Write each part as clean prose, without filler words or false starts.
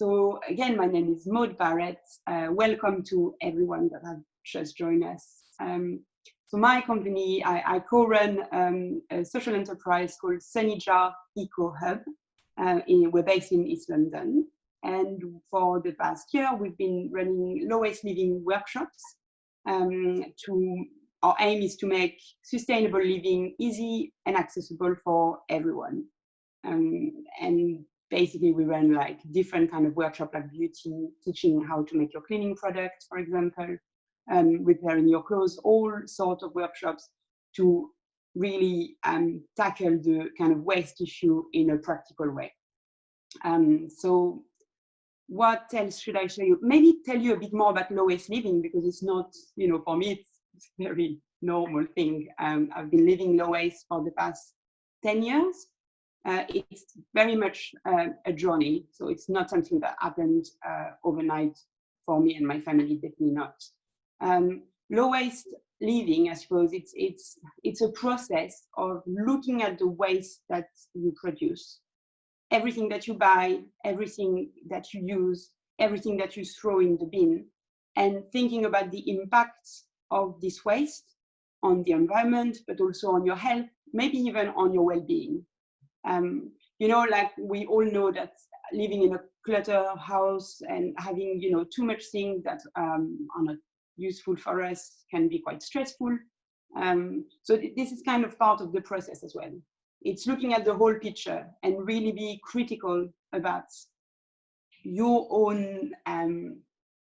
So again, my name is Maud Barrett. Welcome to everyone that have just joined us. So my company, I co-run a social enterprise called Sunny Jar Eco Hub. We're based in East London. And for the past year, we've been running low-waste living workshops. Our aim is to make sustainable living easy and accessible for everyone. And basically, we run like different kind of workshops, like beauty, teaching how to make your cleaning products, for example, repairing your clothes, all sorts of workshops to really tackle the kind of waste issue in a practical way. So what else should I show you? Maybe tell you a bit more about low waste living, because it's not, for me, it's a very normal thing. I've been living low waste for the past 10 years. It's very much a journey. So it's not something that happened overnight for me and my family, definitely not. Low waste living, I suppose, it's a process of looking at the waste that you produce. Everything that you buy, everything that you use, everything that you throw in the bin, and thinking about the impacts of this waste on the environment, but also on your health, maybe even on your well-being. Like we all know that living in a cluttered house and having, too much things that are not useful for us can be quite stressful. So this is kind of part of the process as well. It's looking at the whole picture and really be critical about your own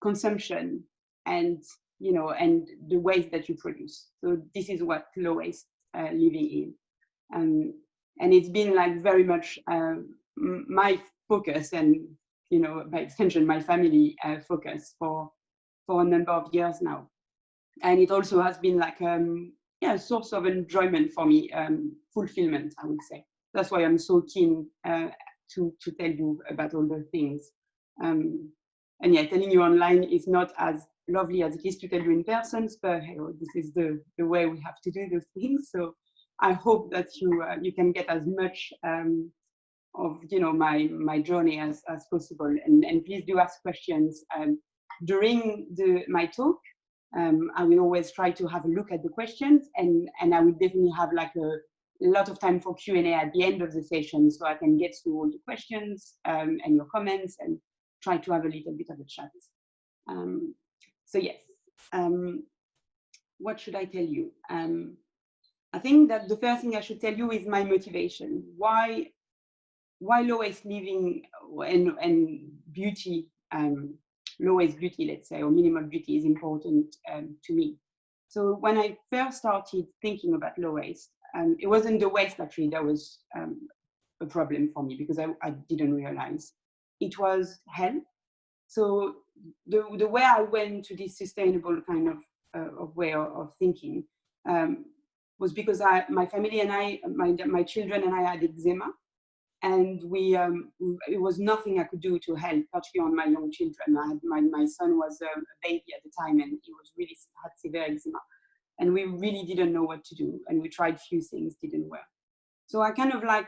consumption and, and the waste that you produce. So this is what low waste living is. And it's been like very much my focus and, by extension, my family focus for a number of years now. And it also has been like a source of enjoyment for me, fulfillment, I would say. That's why I'm so keen to tell you about all the things. And yeah, telling you online is not as lovely as it is to tell you in person, but hey, this is the way we have to do those things. So I hope that you can get as much of my journey as possible, and please do ask questions during my talk. I will always try to have a look at the questions, and I will definitely have like a lot of time for Q&A at the end of the session, so I can get through all the questions and your comments and try to have a little bit of a chat. So yes, what should I tell you? I think that the first thing I should tell you is my motivation. Why low waste living and beauty, low waste beauty, let's say, or minimal beauty is important to me. So when I first started thinking about low waste, it wasn't the waste actually that was a problem for me, because I didn't realize. It was health. So the way I went to this sustainable kind of way of thinking was because my family and my children and I had eczema. And it was nothing I could do to help, particularly on my young children. My son was a baby at the time, and he had severe eczema. And we really didn't know what to do. And we tried few things, didn't work. So I kind of like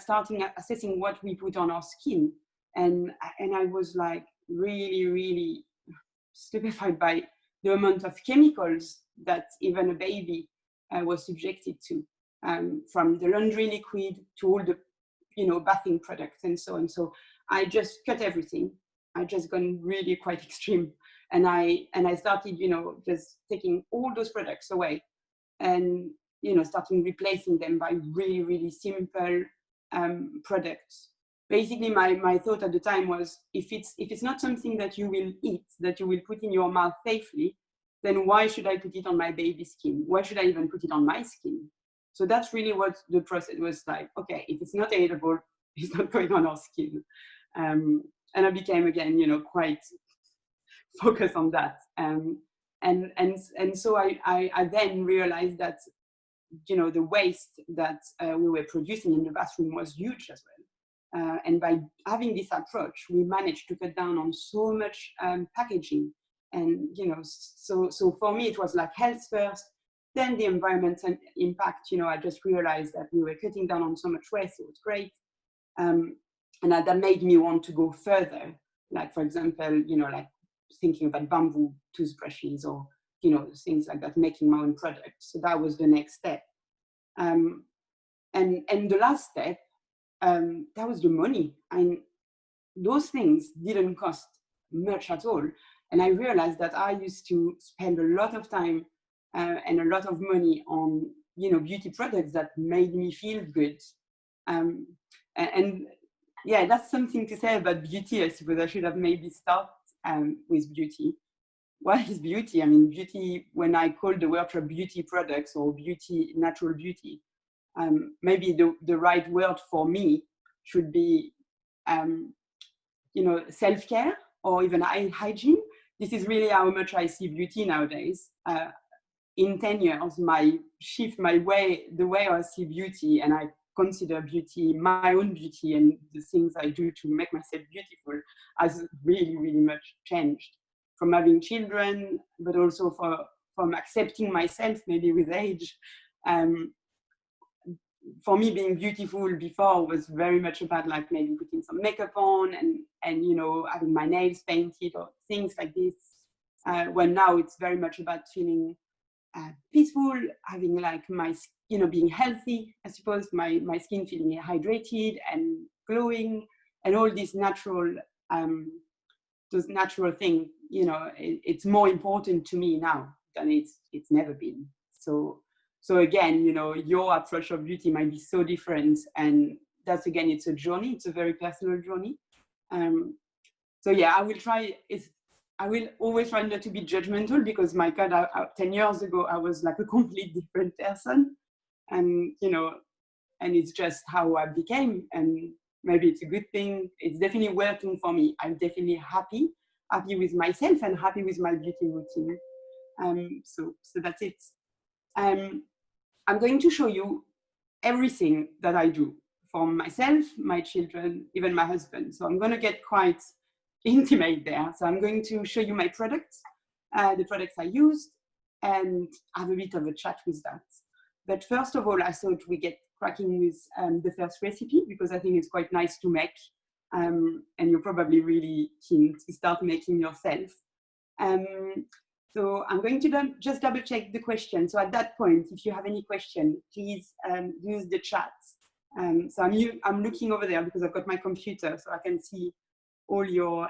starting assessing what we put on our skin. And I was like really, really stupefied by the amount of chemicals that even a baby was subjected to. From the laundry liquid to all the, bathing products and so on. So I just cut everything. I just gone really quite extreme, and I started, just taking all those products away, and starting replacing them by really, really simple products. Basically, my thought at the time was, if it's not something that you will eat, that you will put in your mouth safely, then why should I put it on my baby's skin? Why should I even put it on my skin? So that's really what the process was like. Okay, if it's not edible, it's not going on our skin. And I became again, quite focused on that. And so I then realized that, the waste that we were producing in the bathroom was huge as well. And by having this approach, we managed to cut down on so much packaging. And so for me, it was like health first. Then the environmental impact, I just realized that we were cutting down on so much waste, so it was great. And that made me want to go further. Like, for example, you know, like thinking about bamboo toothbrushes or, you know, things like that, making my own products. So that was the next step. And the last step, that was the money. And those things didn't cost much at all. And I realized that I used to spend a lot of time and a lot of money on, you know, beauty products that made me feel good. And yeah, that's something to say about beauty. I suppose I should have maybe started with beauty. What is beauty? I mean, beauty, when I call the workshop beauty products or beauty, natural beauty, maybe the right word for me should be, you know, self-care or even hygiene. This is really how much I see beauty nowadays. In 10 years, the way I see beauty, and I consider beauty, my own beauty, and the things I do to make myself beautiful has really, really much changed. From having children, but also from accepting myself, maybe with age. For me, being beautiful before was very much about like maybe putting some makeup on and you know, having my nails painted or things like this. When now it's very much about feeling peaceful, having like my, you know, being healthy, I suppose, my skin feeling hydrated and glowing, and all these natural, those natural things, you know, it's more important to me now than it's never been. So again, you know, your approach of beauty might be so different, and that's, again, it's a journey. It's a very personal journey. So yeah, I will always try not to be judgmental, because my God, 10 years ago, I was like a complete different person, and, you know, and it's just how I became, and maybe it's a good thing. It's definitely working for me. I'm definitely happy with myself and happy with my beauty routine. So that's it. I'm going to show you everything that I do for myself, my children, even my husband. So I'm going to get quite intimate there. So I'm going to show you my products, the products I used, and have a bit of a chat with that. But first of all, I thought we get cracking with the first recipe, because I think it's quite nice to make, and you're probably really keen to start making yourself. So I'm going to just double check the question. So at that point, if you have any question, please use the chat. So I'm looking over there because I've got my computer, so I can see all your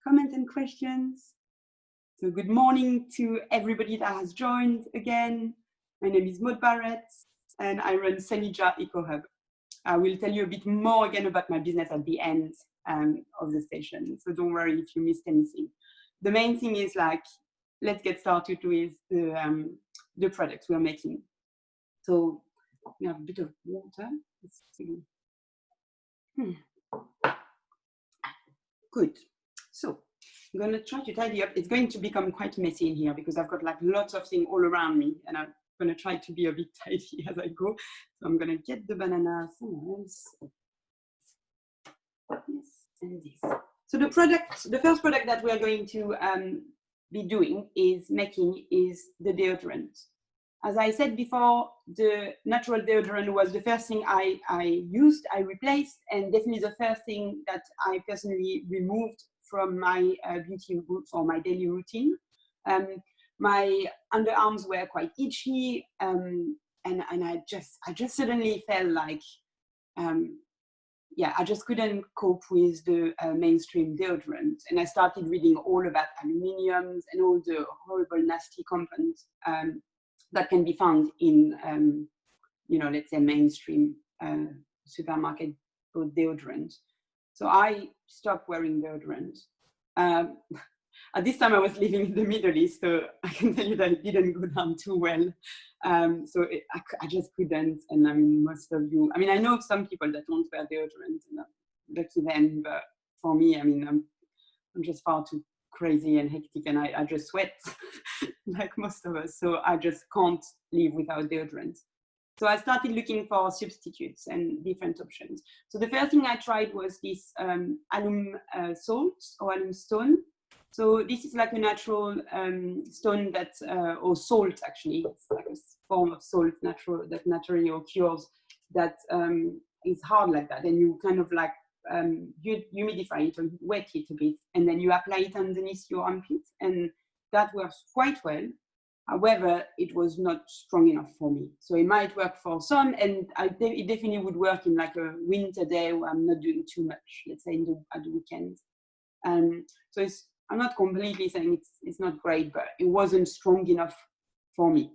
comments and questions. So good morning to everybody that has joined again. My name is Maud Barrett, and I run Senija Eco Hub. I will tell you a bit more again about my business at the end of the session, so don't worry if you missed anything. The main thing is, like, let's get started with the products we're making. So we have a bit of water. Let's see. Good. So I'm going to try to tidy up. It's going to become quite messy in here because I've got like lots of things all around me, and I'm going to try to be a bit tidy as I go. So I'm going to get the banana somewhere else. Yes, and this. So the first product that we are going to be doing is the deodorant. As I said before, the natural deodorant was the first thing I used, I replaced, and definitely the first thing that I personally removed from my beauty or my daily routine. My underarms were quite itchy, and I just suddenly felt like, yeah, I just couldn't cope with the mainstream deodorant. And I started reading all about aluminiums and all the horrible, nasty compounds that can be found in, you know, let's say mainstream supermarket deodorant. So I stopped wearing deodorant. At this time I was living in the Middle East, so I can tell you that it didn't go down too well. So I just couldn't, and I mean, most of you, I mean, I know of some people that don't wear deodorant, and lucky them, but for me, I mean, I'm just far too crazy and hectic, and I just sweat like most of us, so I just can't live without deodorant. So I started looking for substitutes and different options. So the first thing I tried was this alum salt or alum stone. So this is like a natural stone that, or salt actually, it's like a form of salt that naturally occurs that is hard like that. And you kind of like humidify it or wet it a bit, and then you apply it underneath your armpit, and that works quite well. However, it was not strong enough for me. So it might work for some, and it definitely would work in like a winter day where I'm not doing too much, let's say at the weekend. So I'm not completely saying it's not great, but it wasn't strong enough for me.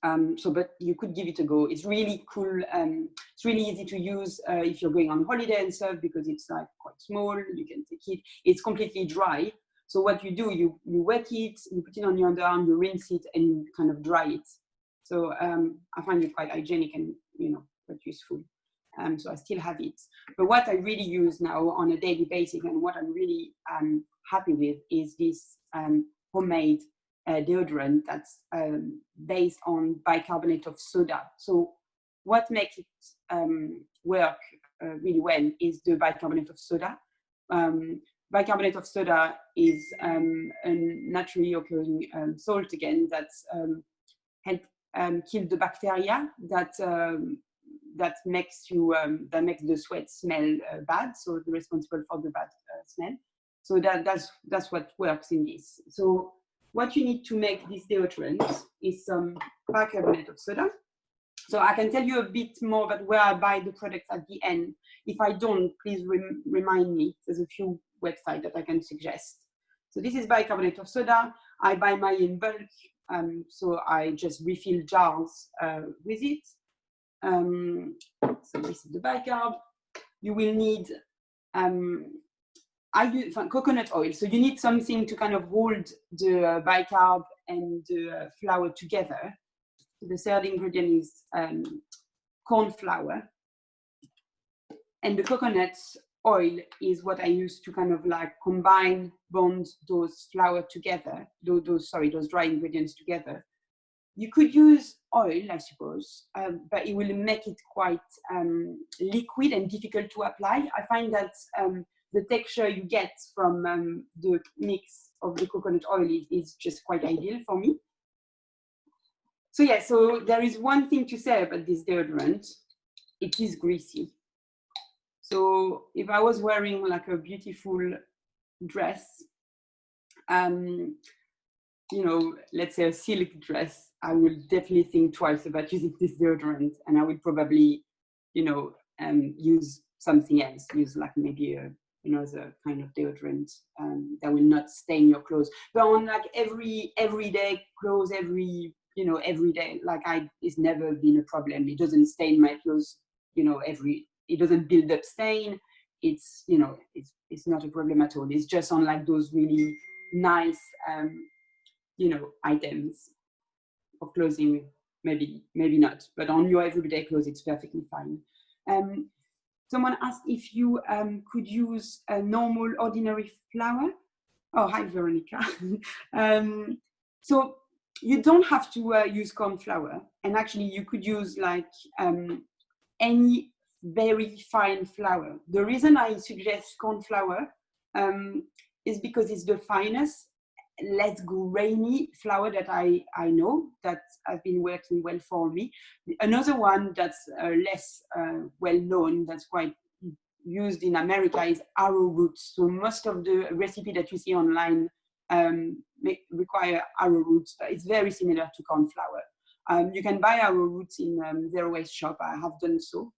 But you could give it a go. It's really cool. It's really easy to use if you're going on holiday and stuff, because it's like quite small. You can take it. It's completely dry. So what you do, you wet it, you put it on your underarm, you rinse it, and you kind of dry it. So I find it quite hygienic and quite useful. So I still have it. But what I really use now on a daily basis, and what I'm really happy with, is this homemade deodorant that's based on bicarbonate of soda. So what makes it work really well is the bicarbonate of soda. Bicarbonate of soda is a naturally occurring salt again that's help kill the bacteria that makes the sweat smell bad. So they're responsible for the bad smell. So that's what works in this. So what you need to make this deodorant is some bicarbonate of soda. So I can tell you a bit more about where I buy the products at the end. If I don't, please remind me. There's a few websites that I can suggest. So this is bicarbonate of soda. I buy mine in bulk, so I just refill jars with it. So this is the bicarb. You will need, I use coconut oil. So you need something to kind of hold the bicarb and the flour together. The third ingredient is corn flour, and the coconut oil is what I use to kind of like bond those flour together, those dry ingredients together. You could use oil, I suppose, but it will make it quite liquid and difficult to apply. I find that the texture you get from the mix of the coconut oil is just quite ideal for me. So yeah, so there is one thing to say about this deodorant. It is greasy. So if I was wearing like a beautiful dress, let's say a silk dress, I will definitely think twice about using this deodorant, and I will probably, use something else, use like maybe another kind of deodorant that will not stain your clothes. But on like everyday clothes, every day, like it's never been a problem. It doesn't stain my clothes, it doesn't build up stain. It's it's not a problem at all. It's just on like those really nice items of clothing, maybe not, but on your everyday clothes it's perfectly fine. Someone asked if you could use a normal ordinary flour. Oh, hi Veronica. So you don't have to use corn flour, and actually you could use like any very fine flour. The reason I suggest corn flour is because it's the finest, less grainy flour that I know that has been working well for me. Another one that's less well known, that's quite used in America, is arrowroot. So most of the recipe that you see online require arrowroot. It's very similar to corn flour. You can buy arrowroot in zero waste shop. I have done so.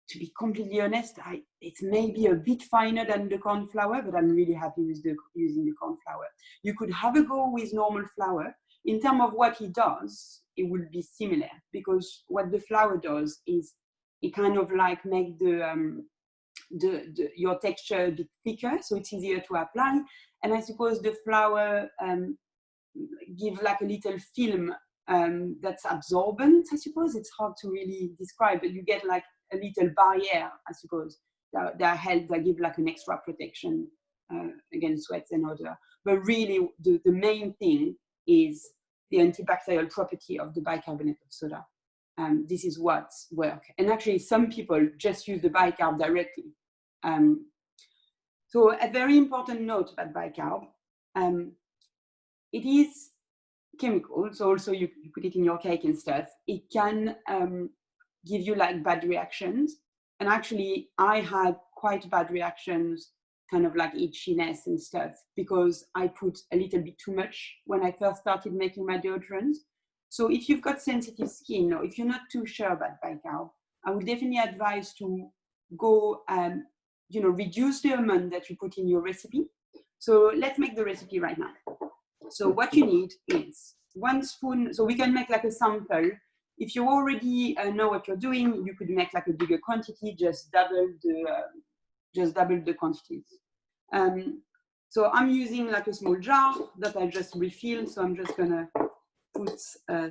To be completely honest, it's maybe a bit finer than the corn flour, but I'm really happy with using the corn flour. You could have a go with normal flour. In terms of what it does, it will be similar, because what the flour does is it kind of like make your texture a bit thicker, so it's easier to apply. And I suppose the flour give like a little film that's absorbent. I suppose it's hard to really describe, but you get like a little barrier, I suppose, that give like an extra protection against sweats and odor. But really, the main thing is the antibacterial property of the bicarbonate of soda. This is what works. And actually, some people just use the bicarb directly. So a very important note about bicarb, it is chemical, so also you put it in your cake and stuff. It can give you like bad reactions. And actually, I had quite bad reactions, kind of like itchiness and stuff, because I put a little bit too much when I first started making my deodorant. So if you've got sensitive skin, or if you're not too sure about bicarb, I would definitely advise to go, reduce the amount that you put in your recipe. So let's make the recipe right now. So what you need is 1 spoon. So we can make like a sample. If you already know what you're doing, you could make like a bigger quantity, just double the quantities. So I'm using like a small jar that I just refill. So I'm just gonna put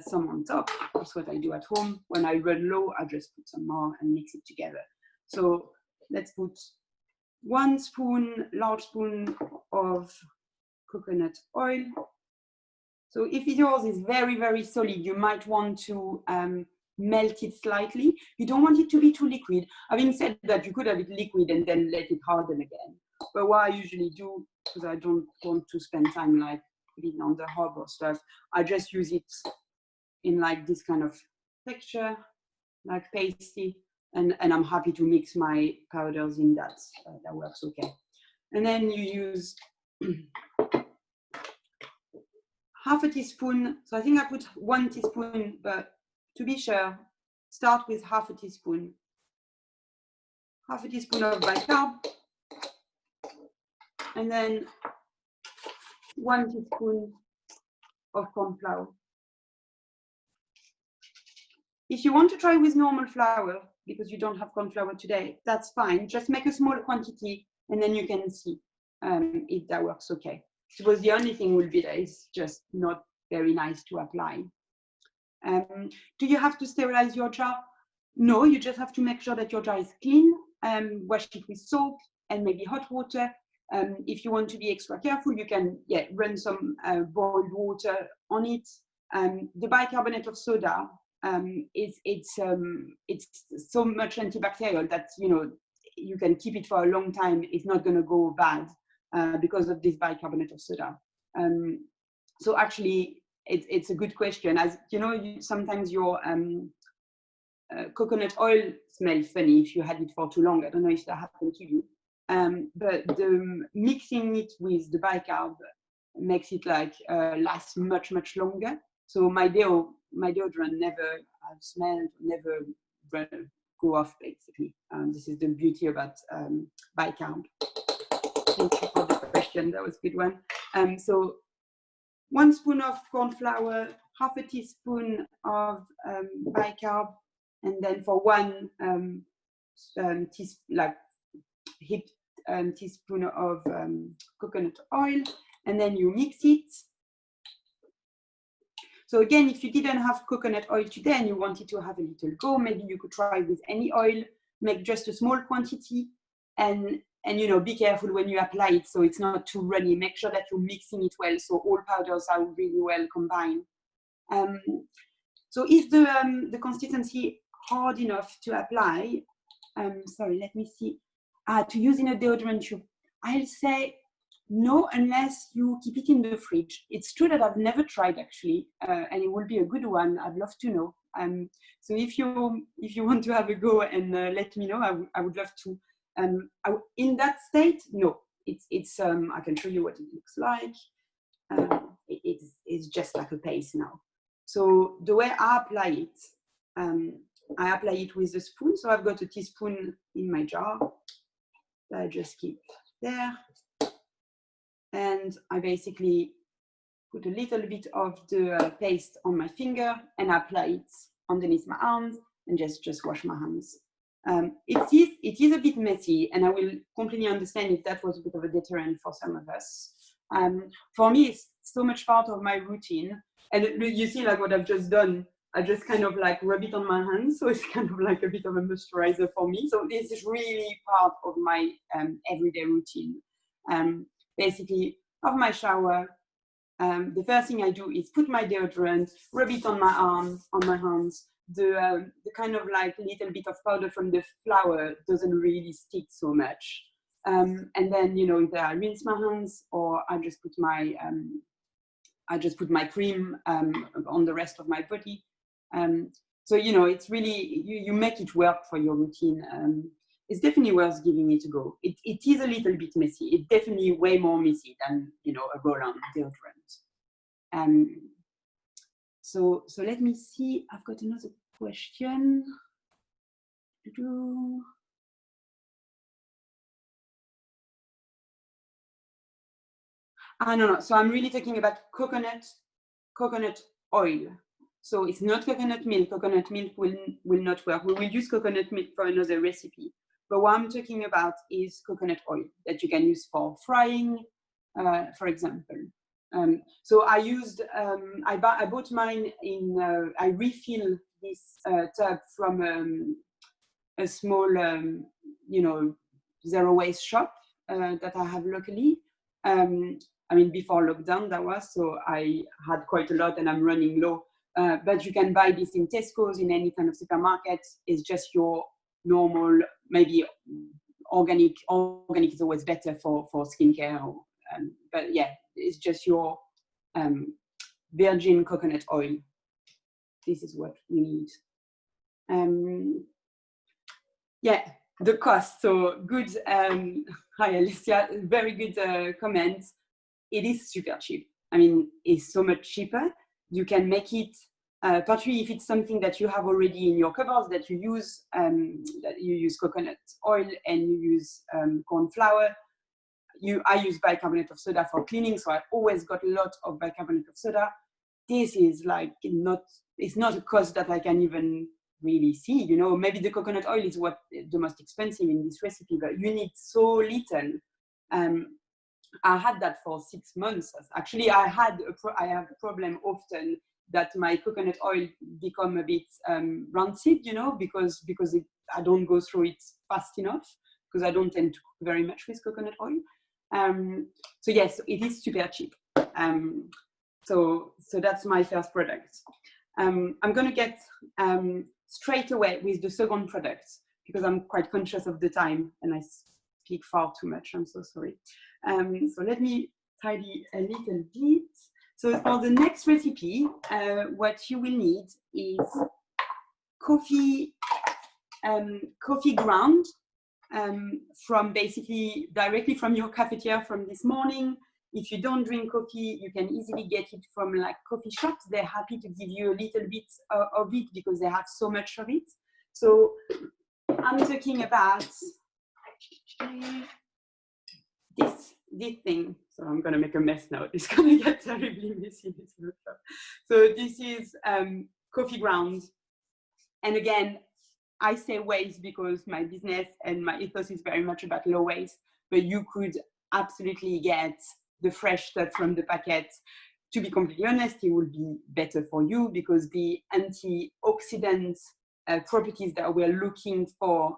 some on top. That's what I do at home. When I run low, I just put some more and mix it together. So let's put 1 large spoon of coconut oil. So if yours is very, very solid, you might want to melt it slightly. You don't want it to be too liquid. Having said that, you could have it liquid and then let it harden again. But what I usually do, because I don't want to spend time like putting it on the hob or stuff, I just use it in like this kind of texture, like pasty, and I'm happy to mix my powders in that. That works okay. And then you use half a teaspoon. So I think I put 1 teaspoon, but to be sure, start with half a teaspoon. Half a teaspoon of bicarb, and then 1 teaspoon of corn flour. If you want to try with normal flour, because you don't have corn flour today, that's fine. Just make a small quantity, and then you can see if that works okay. Because the only thing will be that it's just not very nice to apply. Do you have to sterilize your jar? No, you just have to make sure that your jar is clean. Wash it with soap and maybe hot water. If you want to be extra careful, you can run some boiled water on it. The bicarbonate of soda, it's so much antibacterial that you can keep it for a long time. It's not going to go bad because of this bicarbonate of soda. So actually, it's a good question. As you know, sometimes your coconut oil smells funny if you had it for too long. I don't know if that happened to you. But mixing it with the bicarb makes it like last much longer. So my deodorant never smelled, never go off basically. This is the beauty about bicarb. Thank you for the question. That was a good one. So 1 spoon of corn flour, half a teaspoon of bicarb, and then for 1 teaspoon of coconut oil, and then you mix it. So again, if you didn't have coconut oil today and you wanted to have a little go, maybe you could try with any oil, make just a small quantity, and be careful when you apply it so it's not too runny. Make sure that you're mixing it well so all powders are really well combined. So if the consistency hard enough to apply, sorry, let me see. To use in a deodorant tube, I'll say no unless you keep it in the fridge. It's true that I've never tried actually, and it will be a good one. I'd love to know. So if you want to have a go and let me know, I would love to. In that state, no, it's I can show you what it looks like. It's just like a paste now. So the way I apply it with a spoon. So I've got a teaspoon in my jar that I just keep there. And I basically put a little bit of the paste on my finger and apply it underneath my arms and just wash my hands. It is a bit messy, and I will completely understand if that was a bit of a deterrent for some of us. For me, it's so much part of my routine. And you see like what I've just done, I just kind of like rub it on my hands. So it's kind of like a bit of a moisturizer for me. So this is really part of my everyday routine. Basically, of my shower, the first thing I do is put my deodorant, rub it on my arms, on my hands. The kind of like little bit of powder from the flour doesn't really stick so much. And then, either I rinse my hands or I just put my cream on the rest of my body. So, it's really, you make it work for your routine. it's definitely worth giving it a go. It is a little bit messy. It's definitely way more messy than, you know, a roll-on deodorant. So let me see. I've got another question. No. So I'm really talking about coconut oil. So it's not coconut milk. Coconut milk will not work. We will use coconut milk for another recipe. But what I'm talking about is coconut oil that you can use for frying, for example. So I used, I bought mine in, I refill this tub from a small, you know, zero waste shop that I have locally. I mean, before lockdown that was, so I had quite a lot and I'm running low. But you can buy this in Tesco's, in any kind of supermarket. It's just your normal, maybe organic. Organic is always better for skincare. Or, but yeah, it's just your virgin coconut oil. This is what we need. Yeah, the cost. So good. Hi, Alicia. Very good comment. It is super cheap. I mean, it's so much cheaper. You can make it, particularly if it's something that you have already in your cupboards, that you use coconut oil and you use corn flour. I use bicarbonate of soda for cleaning, so I always got a lot of bicarbonate of soda. This is like it's not a cost that I can even really see. You know, maybe the coconut oil is what the most expensive in this recipe, but you need so little. I had that for 6 months. Actually, I have a problem often that my coconut oil become a bit rancid, you know, because I don't go through it fast enough, because I don't tend to cook very much with coconut oil. So yes, it is super cheap. So that's my first product. I'm going to get straight away with the second product, because I'm quite conscious of the time and I speak far too much. I'm so sorry. So let me tidy a little bit. So for the next recipe, what you will need is coffee ground from basically directly from your cafeteria from this morning. If you don't drink coffee, you can easily get it from like coffee shops. They're happy to give you a little bit of it because they have so much of it. So I'm talking about this thing. So I'm going to make a mess now. It's going to get terribly messy. So this is coffee ground. And again, I say waste because my business and my ethos is very much about low waste, but you could absolutely get the fresh stuff from the packet. To be completely honest, it will be better for you because the antioxidant properties that we're looking for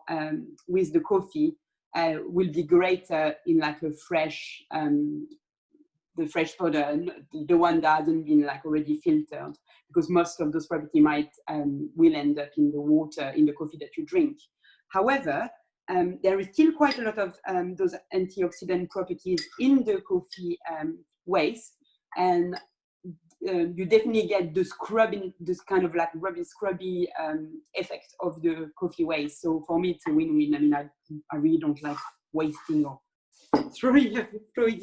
with the coffee will be greater in like a fresh, the fresh powder, the one that hasn't been like already filtered, because most of those properties will end up in the water, in the coffee that you drink. However, there is still quite a lot of those antioxidant properties in the coffee waste, and you definitely get the scrubbing, this kind of like scrubby effect of the coffee waste. So for me, it's a win-win. I mean, I really don't like wasting or throwing it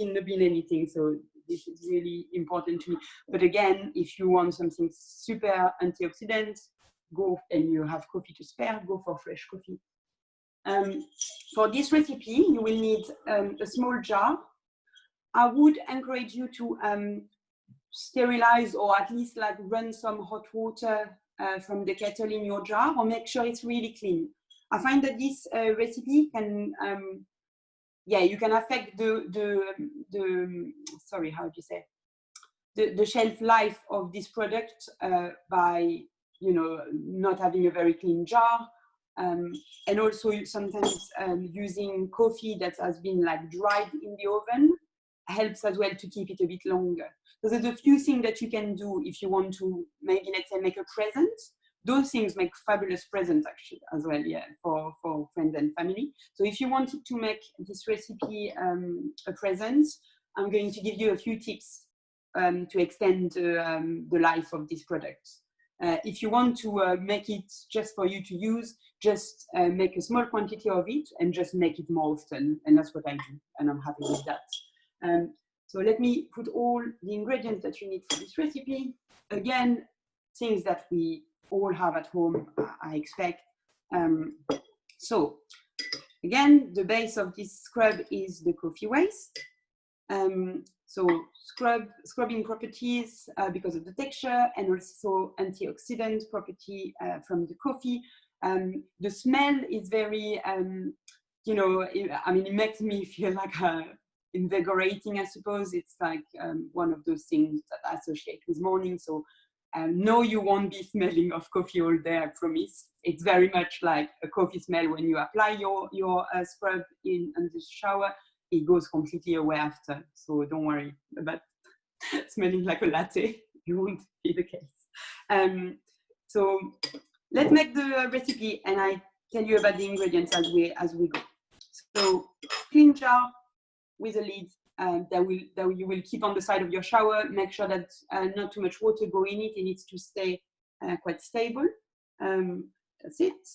in the bin, anything. So this is really important to me. But again, if you want something super antioxidant, go and you have coffee to spare, go for fresh coffee. For this recipe, you will need a small jar. I would encourage you to sterilize or at least like run some hot water from the kettle in your jar, or make sure it's really clean. I find that this recipe can, you can affect the sorry, how do you say, the shelf life of this product by, you know, not having a very clean jar. And also sometimes using coffee that has been like dried in the oven helps as well to keep it a bit longer. So there's a few things that you can do if you want to maybe, let's say, make a present. Those things make fabulous presents actually as well, yeah, for friends and family. So if you wanted to make this recipe a present, I'm going to give you a few tips to extend the life of this product. If you want to make it just for you to use, just make a small quantity of it and just make it more often. And that's what I do, and I'm happy with that. So let me put all the ingredients that you need for this recipe. Again, things that we all have at home, I expect. So again, the base of this scrub is the coffee waste. So scrubbing properties because of the texture, and also antioxidant property from the coffee. The smell is very, you know, I mean, it makes me feel like invigorating, I suppose. It's like one of those things that I associate with morning. So no, you won't be smelling of coffee all day, I promise. It's very much like a coffee smell when you apply your scrub in the shower. It goes completely away after. So don't worry about smelling like a latte. It won't be the case. So let's make the recipe, and I tell you about the ingredients as we go. So clean jar with a lid that you will keep on the side of your shower. Make sure that not too much water go in it. It needs to stay quite stable. That's it.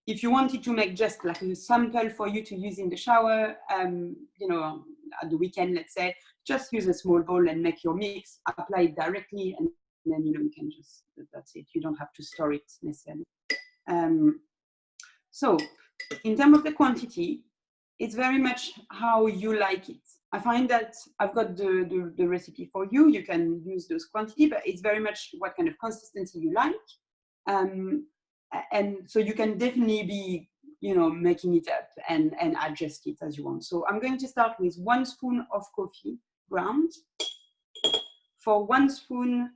If you wanted to make just like a sample for you to use in the shower, you know, at the weekend, let's say, just use a small bowl and make your mix, apply it directly, and then, you know, you can just, that's it. You don't have to store it necessarily. So in terms of the quantity, it's very much how you like it. I find that I've got the recipe for you. You can use those quantity, but it's very much what kind of consistency you like. And so you can definitely be, you know, making it up and adjust it as you want. So I'm going to start with 1 spoon of coffee ground. For 1 spoon,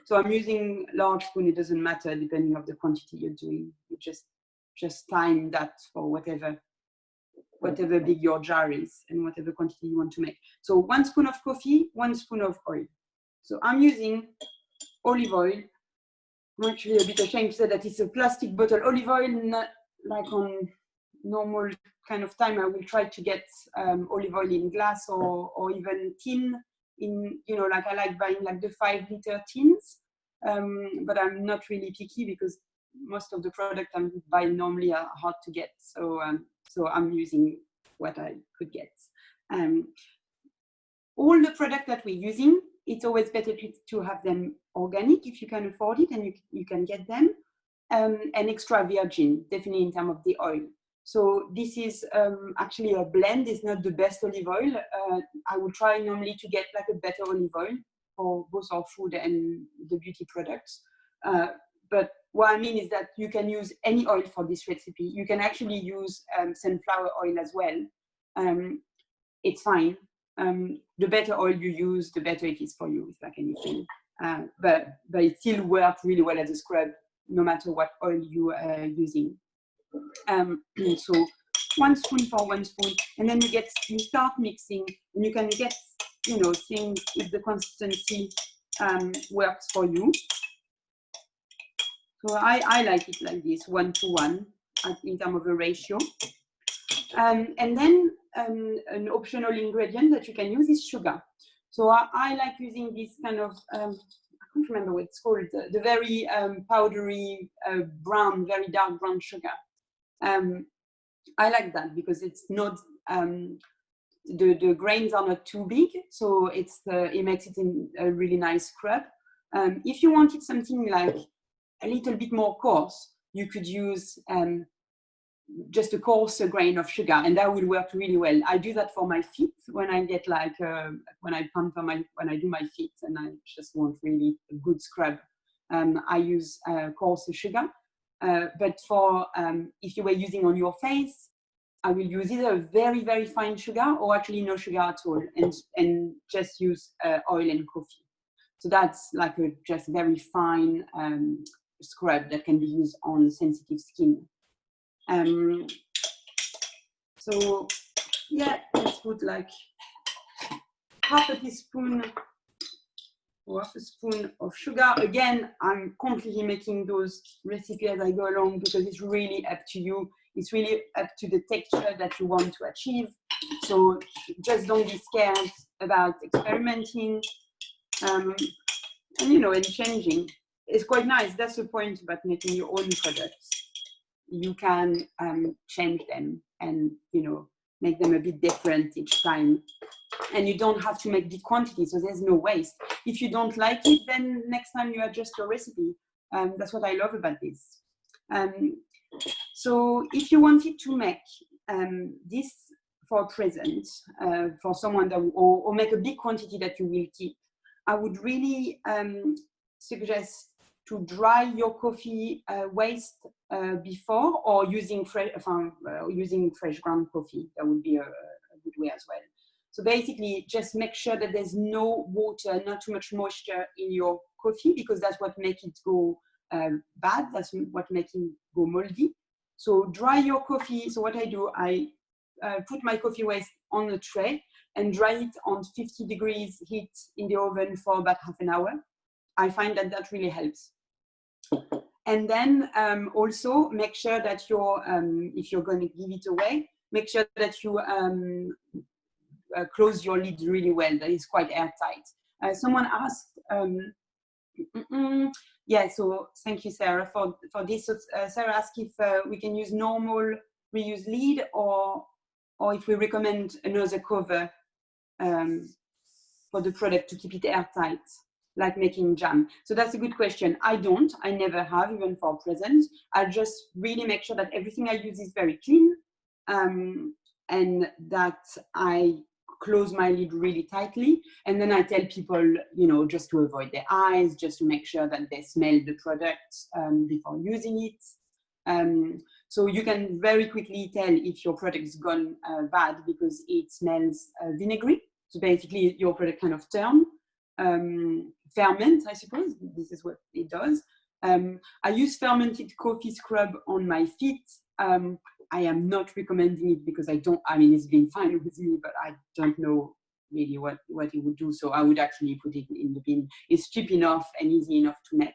so I'm using large spoon, it doesn't matter depending on the quantity you're doing. You just time that for whatever big your jar is and whatever quantity you want to make. So 1 spoon of coffee, 1 spoon of oil. So I'm using olive oil. I'm actually a bit ashamed to say that it's a plastic bottle olive oil, not like on normal kind of time. I will try to get olive oil in glass or even tin, in, you know, like I like buying like the 5-liter tins, but I'm not really picky because most of the products I'm buying normally are hard to get. So I'm using what I could get. All the products that we're using, it's always better to have them organic if you can afford it, and you can get them, and extra virgin, definitely in terms of the oil. So this is actually a blend. It's not the best olive oil. I will try normally to get like a better olive oil for both our food and the beauty products. But what I mean is that you can use any oil for this recipe. You can actually use sunflower oil as well. It's fine. The better oil you use, the better it is for you. It's like anything. But it still works really well as a scrub, no matter what oil you are using. So 1 spoon for 1 spoon, and then you start mixing, and you can get, you know, things if the consistency works for you. So I like it like this, 1 to 1 in terms of a ratio. And then an optional ingredient that you can use is sugar. So I like using this kind of, I can't remember what it's called, the very powdery brown, very dark brown sugar. I like that because it's not, the grains are not too big, so it makes it in a really nice scrub. If you wanted something like a little bit more coarse, you could use just a coarser grain of sugar, and that will work really well. I do that for my feet when I get like when I do my feet and I just want really a good scrub. I use coarser sugar, but for if you were using on your face, I will use either a very, very fine sugar or actually no sugar at all, and just use oil and coffee. So that's like a just very fine scrub that can be used on sensitive skin. So yeah, let's put like half a teaspoon or half a spoon of sugar. Again, I'm completely making those recipes as I go along because it's really up to you. It's really up to the texture that you want to achieve. So just don't be scared about experimenting and, you know, and changing. it's quite nice. That's the point about making your own products. You can change them and, you know, make them a bit different each time. And you don't have to make big quantities, so there's no waste. If you don't like it, then next time you adjust your recipe. That's what I love about this. So if you wanted to make this for a present, for someone that, or make a big quantity that you will keep, I would really suggest to dry your coffee waste before, or using fresh ground coffee. That would be a good way as well. So basically, just make sure that there's no water, not too much moisture in your coffee, because that's what makes it go bad. That's what makes it go moldy. So dry your coffee. So what I do, I put my coffee waste on a tray and dry it on 50 degrees heat in the oven for about half an hour. I find that that really helps. And then also make sure that you're, if you're going to give it away, make sure that you close your lid really well. That is quite airtight. Someone asked, yeah, so thank you, Sarah, for this. So, Sarah asked if we can use normal reuse lid, or if we recommend another cover for the product to keep it airtight, like making jam. So that's a good question. I never have, even for present. I just really make sure that everything I use is very clean, and that I close my lid really tightly. And then I tell people, you know, just to avoid their eyes, just to make sure that they smell the product before using it. So you can very quickly tell if your product is gone bad because it smells vinegary. So basically your product kind of turn, ferment, I suppose. This is what it does. I use fermented coffee scrub on my feet. I am not recommending it because I mean, it's been fine with me, but I don't know really what it would do. So I would actually put it in the bin. It's cheap enough and easy enough to make.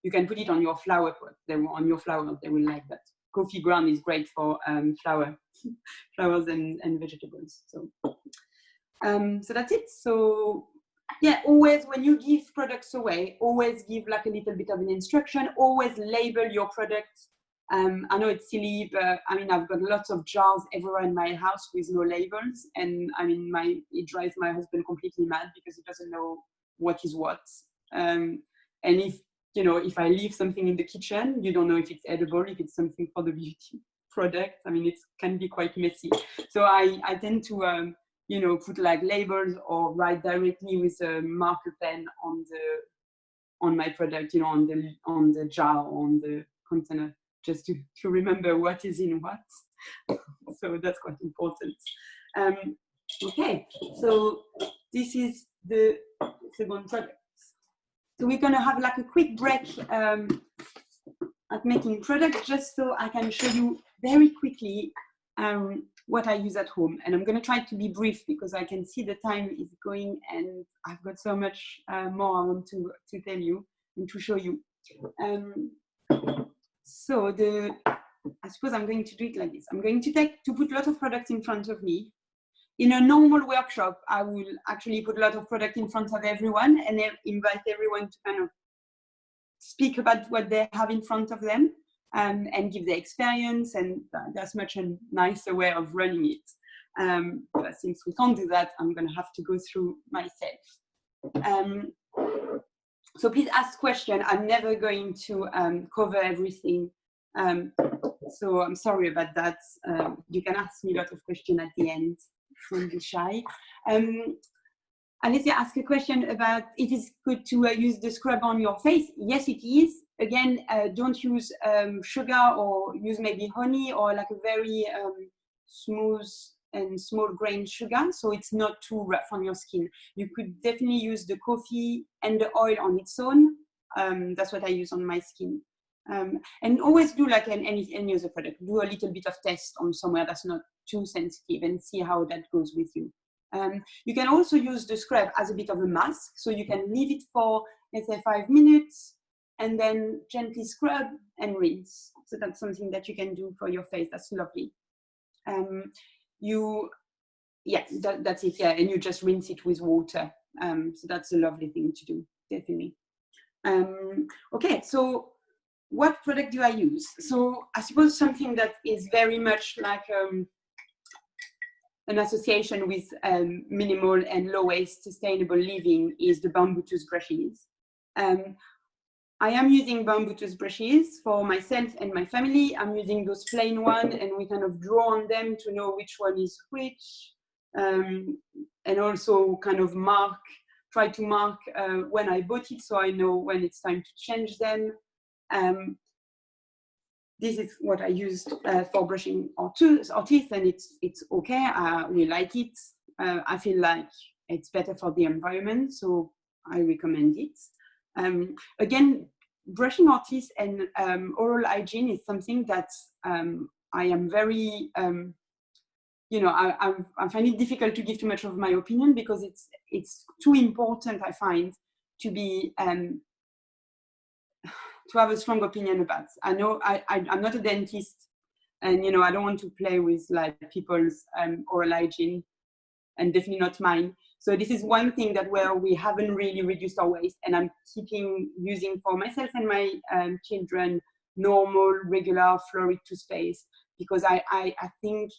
You can put it on your flour pot. On your flour, they will like that. Coffee ground is great for flowers and vegetables. So that's it. So yeah, always when you give products away, always give like a little bit of an instruction. Always label your product. I know it's silly, but I mean, I've got lots of jars everywhere in my house with no labels, and I mean, it drives my husband completely mad because he doesn't know what is what. And if I leave something in the kitchen, you don't know if it's edible, if it's something for the beauty product. I mean, it can be quite messy. So I tend to put like labels or write directly with a marker pen on my product, on the jar or on the container, just to remember what is in what. So that's quite important. Okay, so this is the second product. So we're gonna have like a quick break at making products, just so I can show you very quickly what I use at home. And I'm gonna try to be brief because I can see the time is going and I've got so much more I want to tell you and to show you. So I suppose I'm going to do it like this. I'm going to put a lot of products in front of me. In a normal workshop, I will actually put a lot of product in front of everyone and then invite everyone to kind of speak about what they have in front of them and give their experience, and that's much a nicer way of running it. But since we can't do that, I'm going to have to go through myself. So please ask questions. I'm never going to cover everything. So I'm sorry about that. You can ask me a lot of questions at the end. Don't be shy. Alicia asked a question about if it's good to use the scrub on your face. Yes, it is. Again, don't use sugar, or use maybe honey or like a very smooth and small grain sugar, so it's not too rough on your skin. You could definitely use the coffee and the oil on its own. That's what I use on my skin. And always do like any other product. Do a little bit of test on somewhere that's not too sensitive and see how that goes with you. You can also use the scrub as a bit of a mask, so you can leave it for, let's say, 5 minutes and then gently scrub and rinse. So that's something that you can do for your face. That's lovely. That's it. Yeah, and you just rinse it with water. So that's a lovely thing to do, definitely. Okay, so what product do I use? So I suppose something that is very much like an association with minimal and low waste sustainable living is the bamboo toothbrushes. I am using bamboo toothbrushes for myself and my family. I'm using those plain ones, and we kind of draw on them to know which one is which, and also kind of try to mark when I bought it, so I know when it's time to change them. This is what I used for brushing our teeth, and it's okay. We like it. I feel like it's better for the environment, so I recommend it. Again, brushing our teeth and oral hygiene is something that I am very, you know, I find it difficult to give too much of my opinion, because it's too important, I find, to be to have a strong opinion about. I know I'm not a dentist, and you know, I don't want to play with like people's oral hygiene, and definitely not mine. So this is one thing that where we haven't really reduced our waste, and I'm keeping using for myself and my children normal, regular fluoride toothpaste, because I think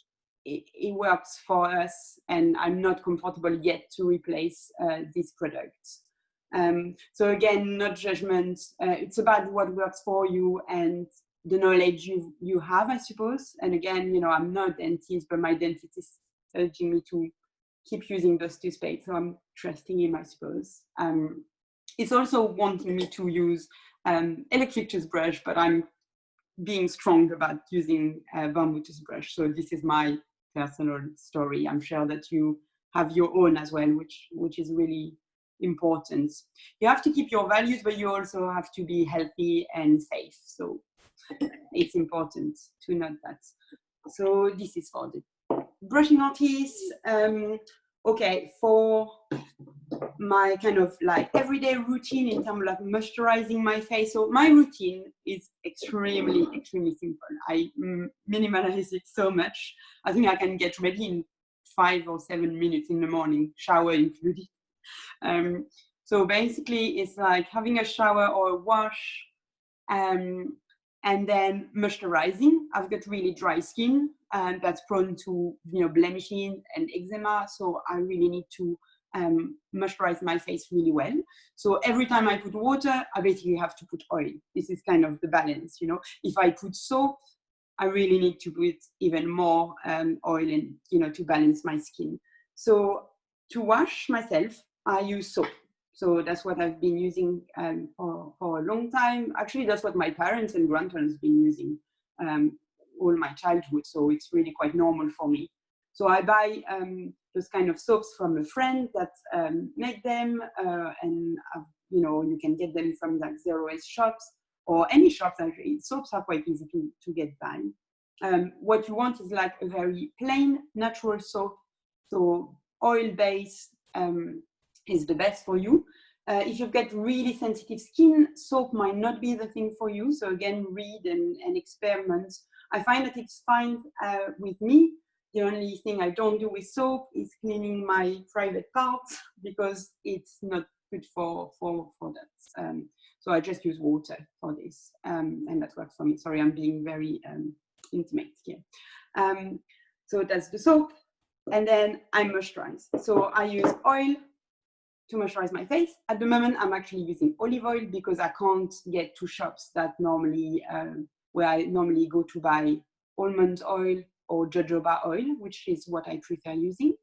it works for us, and I'm not comfortable yet to replace these products. So again, not judgment. It's about what works for you and the knowledge you have, I suppose. And again, you know, I'm not a dentist, but my dentist is urging me to keep using those toothpaste, so I'm trusting him, I suppose. It's also wanting me to use electric toothbrush, but I'm being strong about using bamboo toothbrush. So this is my personal story. I'm sure that you have your own as well, which is really important. You have to keep your values, but you also have to be healthy and safe. So it's important to note that. So this is for the brushing our teeth. Okay, for my kind of like everyday routine in terms of moisturizing my face. So my routine is extremely simple. I minimalize it so much. I think I can get ready in 5 or 7 minutes in the morning, shower included. So basically it's like having a shower or a wash, and then moisturizing. I've got really dry skin, and that's prone to, you know, blemishing and eczema. So I really need to moisturize my face really well. So every time I put water, I basically have to put oil. This is kind of the balance, you know. If I put soap, I really need to put even more oil in, you know, to balance my skin. So to wash myself, I use soap. So that's what I've been using for a long time. Actually, that's what my parents and grandparents have been using all my childhood. So it's really quite normal for me. So I buy those kind of soaps from a friend that make them, and you know, you can get them from like zero waste shops or any shops. Actually, soaps are quite easy to get by. What you want is like a very plain, natural soap. So oil-based is the best for you. If you've got really sensitive skin, soap might not be the thing for you. So again, read and experiment. I find that it's fine with me. The only thing I don't do with soap is cleaning my private parts, because it's not good for that. So I just use water for this, and that works for me. Sorry, I'm being very intimate here. So that's the soap, and then I moisturize. So I use oil to moisturize my face. At the moment, I'm actually using olive oil, because I can't get to shops that normally, where I normally go to buy almond oil or jojoba oil, which is what I prefer using.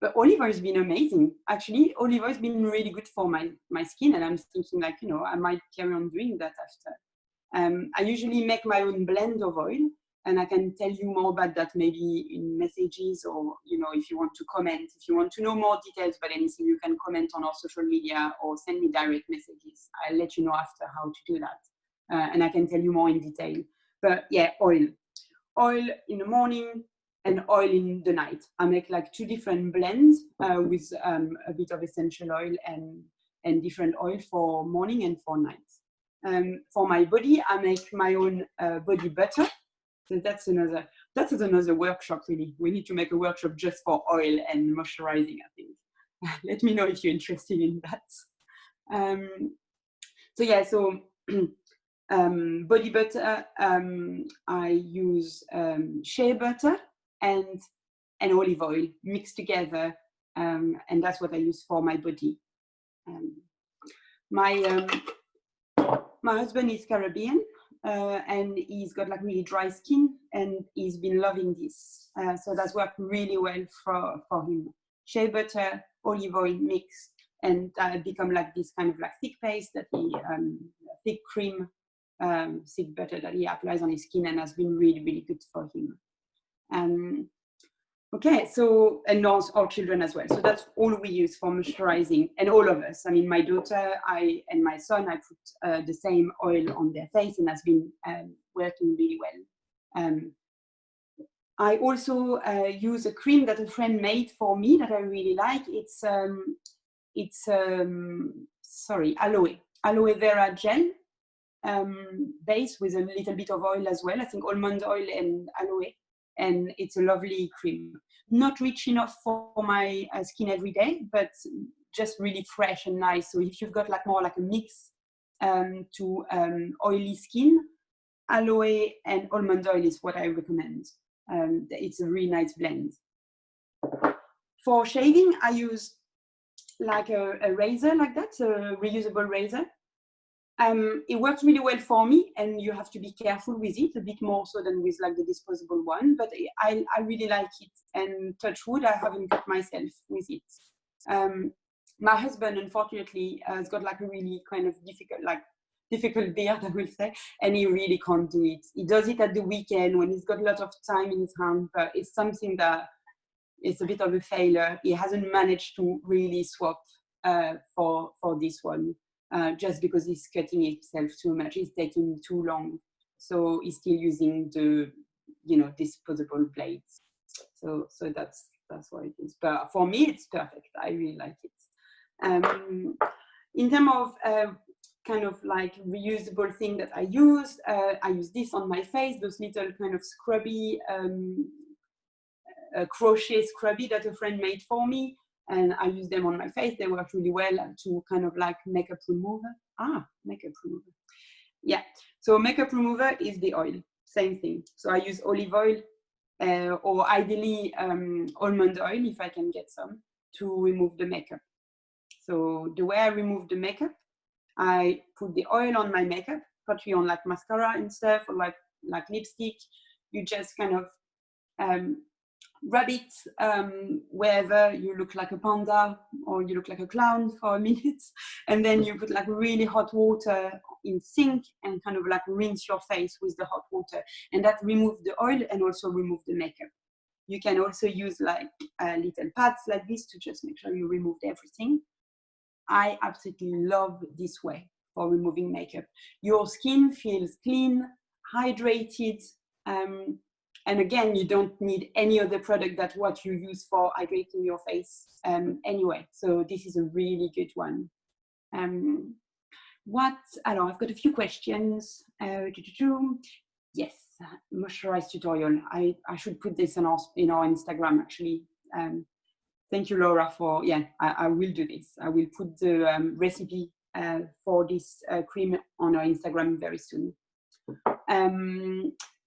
But olive oil has been amazing. Actually, olive oil has been really good for my skin, and I'm thinking like, you know, I might carry on doing that after. I usually make my own blend of oil, and I can tell you more about that maybe in messages, or, you know, if you want to comment, if you want to know more details about anything, you can comment on our social media or send me direct messages. I'll let you know after how to do that. And I can tell you more in detail. But yeah, oil in the morning and oil in the night. I make like 2 different blends with a bit of essential oil and different oil for morning and for night. For my body, I make my own body butter. So that's another workshop, really. We need to make a workshop just for oil and moisturizing, I think. Let me know if you're interested in that. So yeah, so body butter, I use shea butter and olive oil mixed together, and that's what I use for my body. My husband is Caribbean, and he's got like really dry skin, and he's been loving this. So that's worked really well for him. Shea butter, olive oil mix, and become like this kind of like thick paste that he, thick cream, thick butter that he applies on his skin, and has been really, really good for him. Okay, so, and our children as well. So that's all we use for moisturizing, and all of us. I mean, my daughter, and my son, I put the same oil on their face, and that's been working really well. I also use a cream that a friend made for me that I really like. It's aloe vera gel base with a little bit of oil as well. I think almond oil and aloe. And it's a lovely cream. Not rich enough for my skin every day, but just really fresh and nice. So if you've got like more like a mix to oily skin, aloe and almond oil is what I recommend. It's a really nice blend. For shaving, I use like a razor like that, a reusable razor. It works really well for me, and you have to be careful with it, a bit more so than with like the disposable one, but I really like it, and touch wood, I haven't cut myself with it. My husband, unfortunately, has got like a really kind of difficult beard, I will say, and he really can't do it. He does it at the weekend when he's got a lot of time in his hand, but it's something that is a bit of a failure. He hasn't managed to really swap for this one. Just because he's cutting himself too much, it's taking too long. So he's still using the, disposable blades. So that's what it is. But for me, it's perfect. I really like it. In terms of kind of like reusable thing that I use this on my face, those little kind of scrubby, crochet scrubby that a friend made for me. And I use them on my face. They work really well to kind of like makeup remover. Makeup remover. Yeah, so makeup remover is the oil, same thing. So I use olive oil or ideally almond oil if I can get some to remove the makeup. So the way I remove the makeup, I put the oil on my makeup, particularly on like mascara and stuff, or like lipstick. You just kind of rub it wherever you look like a panda or you look like a clown for a minute, and then you put like really hot water in sink and kind of like rinse your face with the hot water, and that removes the oil and also remove the makeup. You can also use like little pads like this to just make sure you removed everything. I absolutely love this way for removing makeup. Your skin feels clean, hydrated, and again, you don't need any other product than what you use for hydrating your face anyway. So this is a really good one. I've got a few questions. Yes, moisturize tutorial. I should put this in our Instagram actually. Thank you, Laura, for, I will do this. I will put the recipe for this cream on our Instagram very soon.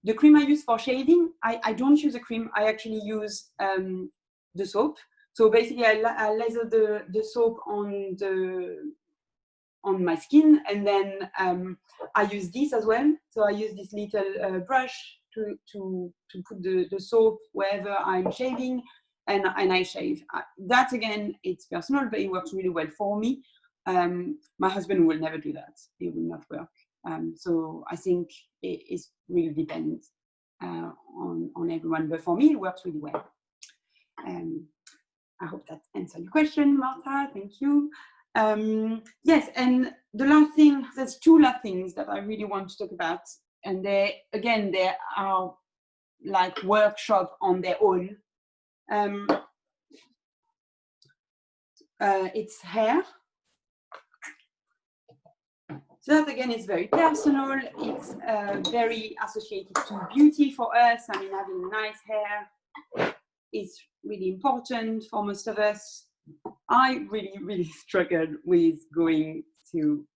The cream I use for shaving, I don't use a cream. I actually use the soap. So basically, I lather the soap on my skin, and then I use this as well. So I use this little brush to put the soap wherever I'm shaving, and I shave. That again, it's personal, but it works really well for me. My husband will never do that. It will not work. So I think it really depends on everyone, but for me it works really well. I hope that answered your question, Martha. Thank you. Yes, and the last thing, there's two last things that I really want to talk about, and they are like workshop on their own. It's hair. So that again is very personal. It's very associated to beauty for us. I mean, having nice hair is really important for most of us. I really, really struggled with going to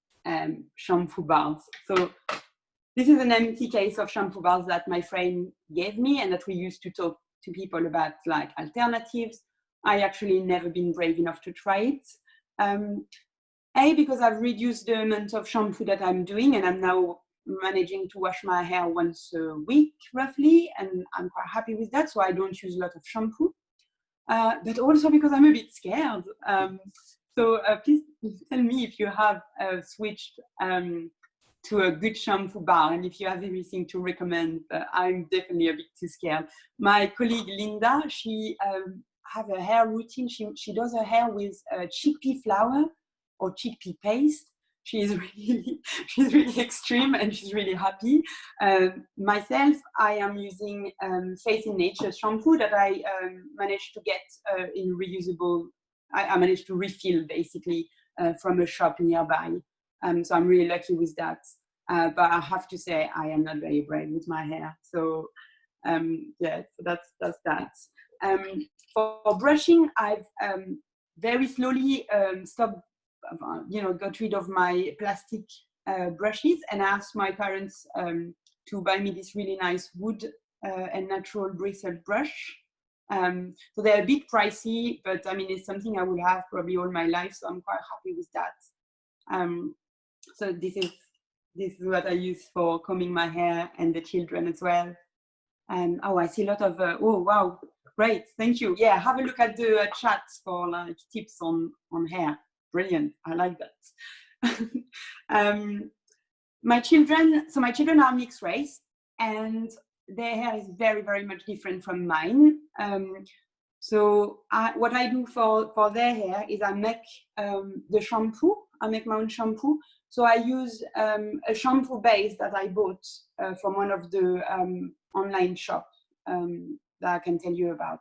shampoo bars. So this is an empty case of shampoo bars that my friend gave me and that we used to talk to people about like alternatives. I actually never been brave enough to try it. Because I've reduced the amount of shampoo that I'm doing, and I'm now managing to wash my hair once a week roughly, and I'm quite happy with that, so I don't use a lot of shampoo. But also because I'm a bit scared. So please tell me if you have switched to a good shampoo bar, and if you have anything to recommend. I'm definitely a bit too scared. My colleague Linda, she have a hair routine. She does her hair with chickpea flour or chickpea paste. She's really extreme and she's really happy. Myself, I am using Faith in Nature shampoo that I managed to get in reusable. I managed to refill basically from a shop nearby. So I'm really lucky with that. But I have to say I am not very brave with my hair. So yeah, so that's that. For brushing, I've very slowly stopped. Got rid of my plastic brushes, and I asked my parents to buy me this really nice wood and natural bristled brush. So they're a bit pricey, but I mean, it's something I will have probably all my life, so I'm quite happy with that. So this is what I use for combing my hair and the children as well. Oh, I see a lot of, oh, wow, great, thank you. Yeah, have a look at the chat for like tips on hair. Brilliant, I like that. My children are mixed race, and their hair is very, very much different from mine. So what I do for their hair is I make the shampoo. I make my own shampoo. So I use a shampoo base that I bought from one of the online shops that I can tell you about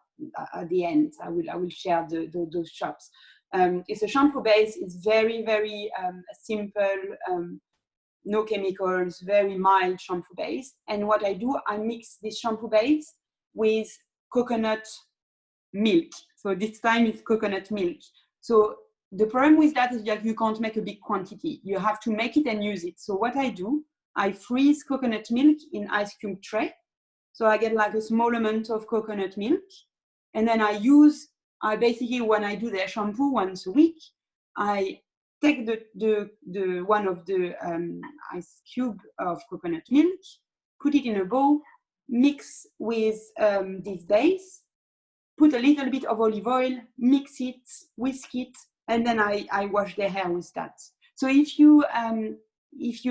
at the end. I will share those shops. It's a shampoo base. It's very, very simple, no chemicals, very mild shampoo base. And what I do, I mix this shampoo base with coconut milk. So this time it's coconut milk. So the problem with that is that you can't make a big quantity. You have to make it and use it. So what I do, I freeze coconut milk in ice cube tray. So I get like a small amount of coconut milk. And then I basically, when I do their shampoo once a week, I take the one of the ice cube of coconut milk, put it in a bowl, mix with this base, put a little bit of olive oil, mix it, whisk it, and then I wash their hair with that. So if you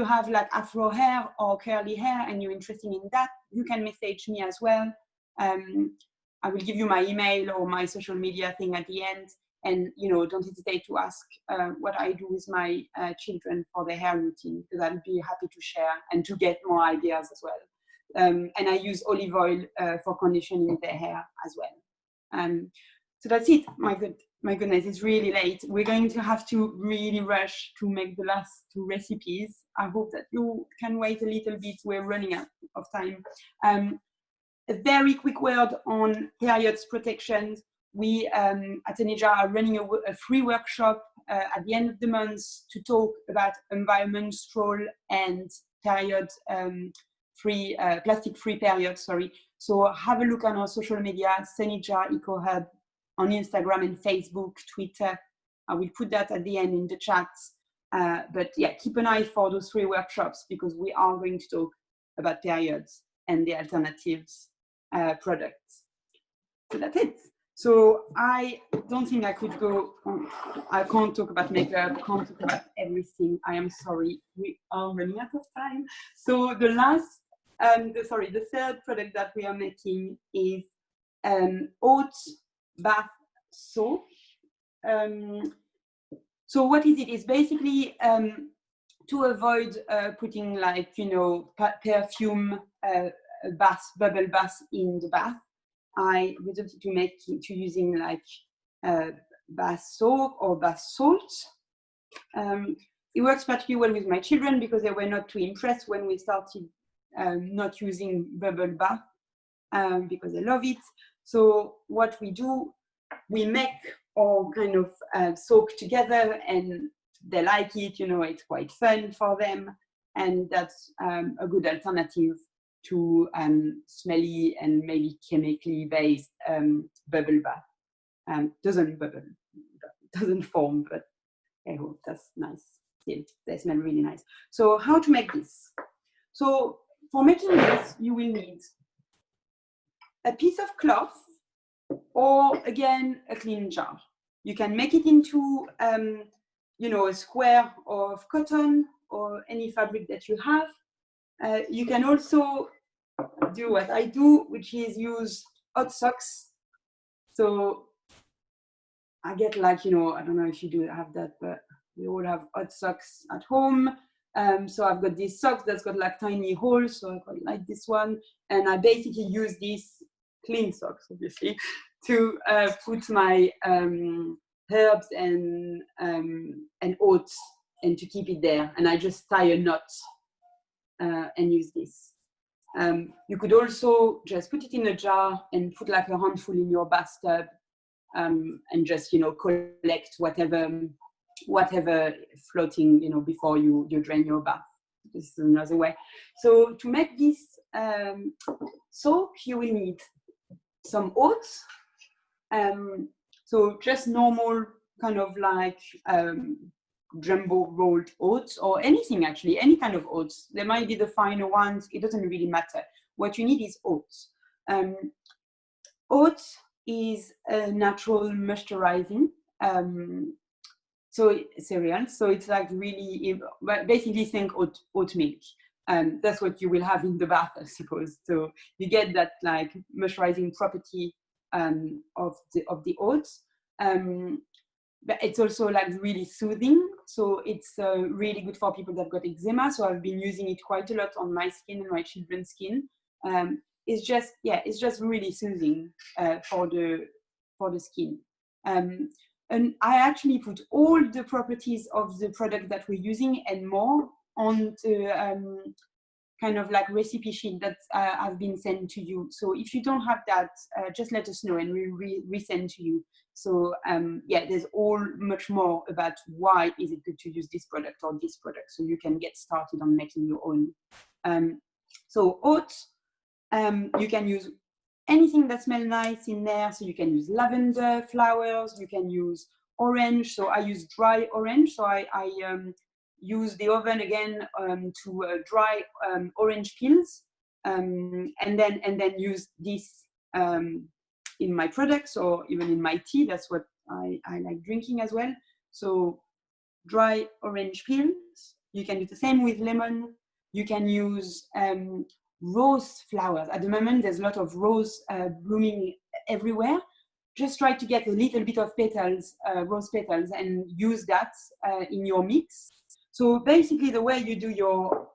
have like afro hair or curly hair and you're interested in that, you can message me as well. I will give you my email or my social media thing at the end, and don't hesitate to ask what I do with my children for their hair routine, because I'll be happy to share and to get more ideas as well. And I use olive oil for conditioning their hair as well. So that's it. My goodness, it's really late. We're going to have to really rush to make the last two recipes. I hope that you can wait a little bit. We're running out of time. A very quick word on periods protection. We at Enija are running a free workshop at the end of the month to talk about environmental and period free, plastic-free periods, sorry. So have a look on our social media, Enija Eco Hub, on Instagram and Facebook, Twitter. I will put that at the end in the chat. But yeah, keep an eye for those free workshops, because we are going to talk about periods and the alternatives products. So that's it. So I don't think I could go on. I can't talk about makeup, can't talk about everything. I am sorry, we are running out of time. So the last, the third product that we are making is oat bath soap. So what is it? It's basically to avoid putting like, perfume bubble bath in the bath. I resorted to using like bath soap or bath salt. It works particularly well with my children because they were not too impressed when we started not using bubble bath because they love it. So what we do, we make all kind of soap together and they like it, you know, it's quite fun for them. And that's a good alternative to smelly and maybe chemically based bubble bath. Doesn't bubble, doesn't form, but I hope that's nice. Still, they smell really nice. So how to make this? So for making this, you will need a piece of cloth, or again, a clean jar. You can make it into, you know, a square of cotton or any fabric that you have. You can also do what I do, which is use hot socks. So I get like, you know, I don't know if you do have that, but we all have hot socks at home. So I've got these socks that's got like tiny holes. So I've got like this one. And I basically use these clean socks, obviously, to put my herbs and oats and to keep it there. And I just tie a knot and use this. You could also just put it in a jar and put like a handful in your bathtub and just, you know, collect whatever floating, you know, before you drain your bath. This is another way. So to make this soap, you will need some oats. So just normal kind of like jumbo rolled oats, or anything actually, any kind of oats. There might be the finer ones, it doesn't really matter. What you need is oats. Oats is a natural moisturizing cereal, so it's like really, basically think oat milk. That's what you will have in the bath, I suppose. So you get that like moisturizing property of the oats. But it's also like really soothing. So it's really good for people that have got eczema. So I've been using it quite a lot on my skin and my children's skin. It's just really soothing for the skin. And I actually put all the properties of the product that we're using and more on the kind of like recipe sheet that I've been sent to you. So if you don't have that, just let us know and we'll resend to you. So yeah, there's all much more about why is it good to use this product or this product, so you can get started on making your own. So oats, you can use anything that smells nice in there. So you can use lavender flowers, you can use orange. So I use dry orange. So I use the oven again to dry orange peels, and then use this in my products or even in my tea. That's what I like drinking as well. So dry orange peels. You can do the same with lemon. You can use rose flowers. At the moment, there's a lot of rose blooming everywhere. Just try to get a little bit of petals, rose petals, and use that in your mix. So basically, the way you do your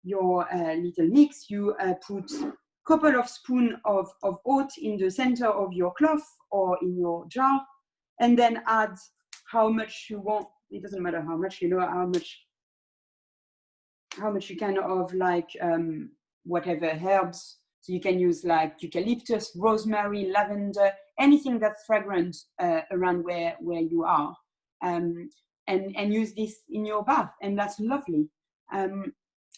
little mix, you put a couple of spoons of oat in the center of your cloth or in your jar, and then add how much you want. It doesn't matter how much, you know, how much you can of like whatever herbs. So you can use like eucalyptus, rosemary, lavender, anything that's fragrant around where you are, and use this in your bath, and that's lovely.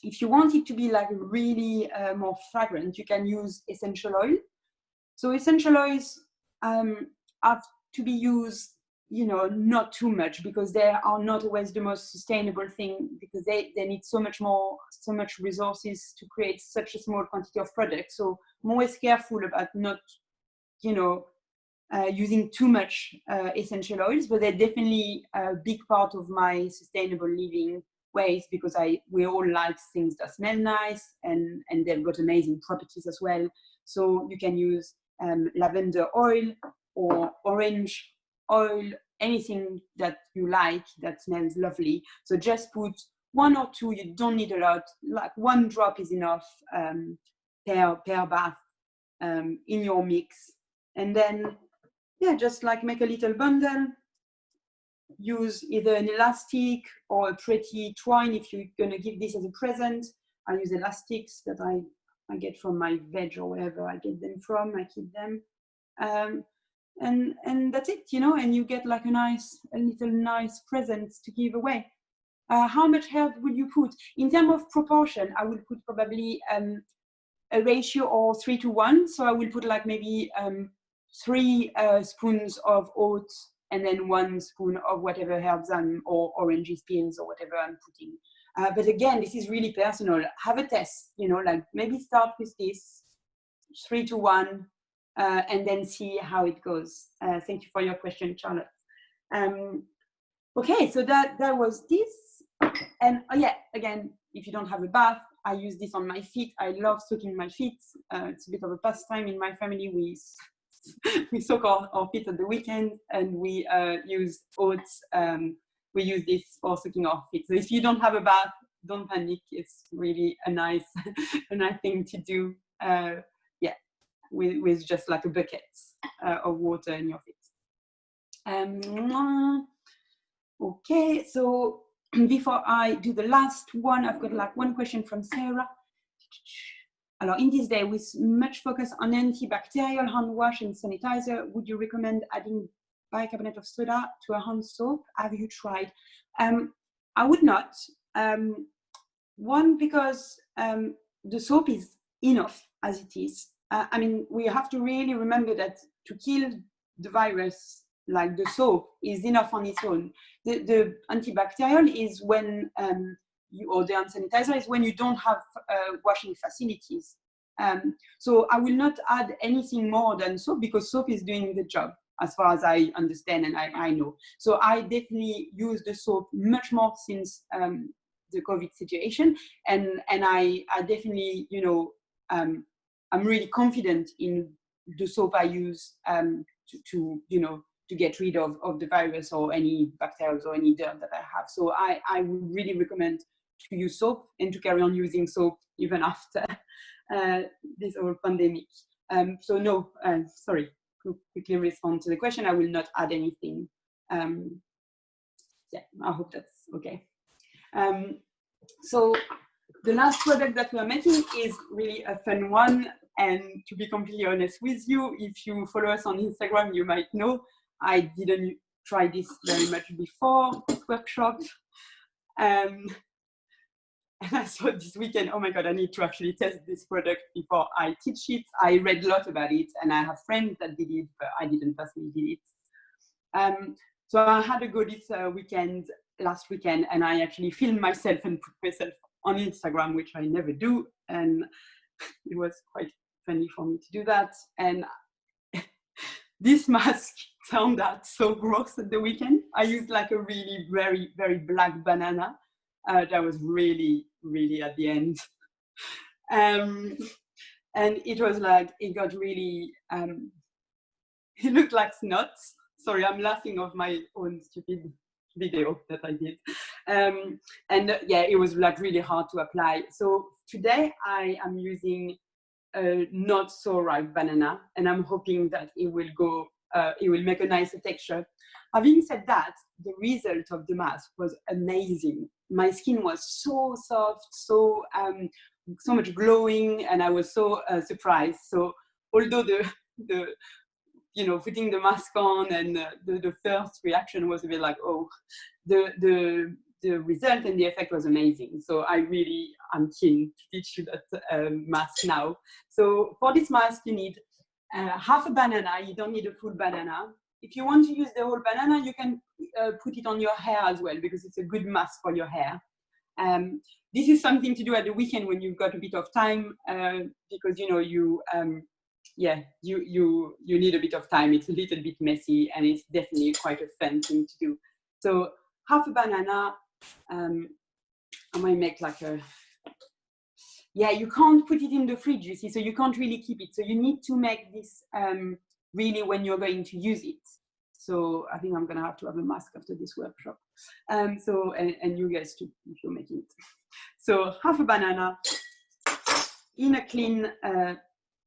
If you want it to be like really more fragrant, you can use essential oil. So essential oils have to be used, you know, not too much, because they are not always the most sustainable thing, because they need so much resources to create such a small quantity of product. So I'm always careful about not, you know, using too much essential oils, but they're definitely a big part of my sustainable living ways, because we all like things that smell nice and they've got amazing properties as well. So you can use lavender oil or orange oil, anything that you like that smells lovely. So just put 1 or 2, you don't need a lot, like 1 drop is enough per bath in your mix. And then, yeah, just like make a little bundle, use either an elastic or a pretty twine if you're gonna give this as a present. I use elastics that I get from my veg or wherever I get them from, I keep them. and that's it, you know, and you get like a little nice present to give away. How much herb would you put? In terms of proportion, I would put probably a ratio or 3 to 1. So I will put like maybe 3 spoons of oats and then 1 spoon of whatever herbs or oranges peels or whatever I'm putting. But again, this is really personal. Have a test, you know, like maybe start with this 3 to 1 and then see how it goes. Thank you for your question, Charlotte. Okay, so that was this. And yeah, again, if you don't have a bath, I use this on my feet. I love soaking my feet. It's a bit of a pastime in my family. We soak our feet at the weekend, and we use oats. We use this for soaking our feet. So if you don't have a bath, don't panic. It's really a nice thing to do. Yeah, with just like a bucket of water in your feet. Okay, so before I do the last one, I've got like one question from Sarah. Alors, in this day, with much focus on antibacterial hand wash and sanitizer, would you recommend adding bicarbonate of soda to a hand soap? Have you tried? I would not. One, because the soap is enough as it is. I mean, we have to really remember that to kill the virus, like the soap is enough on its own. The antibacterial is when or the hand sanitizer is when you don't have washing facilities. So I will not add anything more than soap, because soap is doing the job as far as I understand and I know. So I definitely use the soap much more since the COVID situation, and I definitely, you know, I'm really confident in the soap I use to you know, to get rid of the virus or any bacteria or any dirt that I have. So I would really recommend to use soap and to carry on using soap even after this whole pandemic. So no, sorry, to quickly respond to the question, I will not add anything. Yeah, I hope that's okay. So the last product that we are making is really a fun one. And to be completely honest with you, if you follow us on Instagram, you might know I didn't try this very much before this workshop. And I thought this weekend, oh my God, I need to actually test this product before I teach it. I read a lot about it, and I have friends that did it, but I didn't personally do it. So I had a go this last weekend, and I actually filmed myself and put myself on Instagram, which I never do. And it was quite funny for me to do that. And this mask turned out so gross at the weekend. I used like a really very, very black banana. That was really, really at the end. And it was like, it got really, it looked like snots. Sorry, I'm laughing of my own stupid video that I did. And yeah, it was like really hard to apply. So today I am using a not so ripe banana, and I'm hoping that it will make a nicer texture. Having said that, the result of the mask was amazing. My skin was so soft, so much glowing, and I was so surprised. So although the you know, putting the mask on and the first reaction was a bit like, oh, the result and the effect was amazing. So I really am keen to teach you that mask now. So for this mask, you need half a banana. You don't need a full banana. If you want to use the whole banana, you can put it on your hair as well, because it's a good mask for your hair. This is something to do at the weekend when you've got a bit of time, because you know you need a bit of time. It's a little bit messy, and it's definitely quite a fun thing to do. So half a banana. I might make like a, yeah, you can't put it in the fridge, you see, so you can't really keep it. So you need to make this really when you're going to use it. So I think I'm gonna have to have a mask after this workshop. So, and you guys too, if you're making it. So half a banana in a clean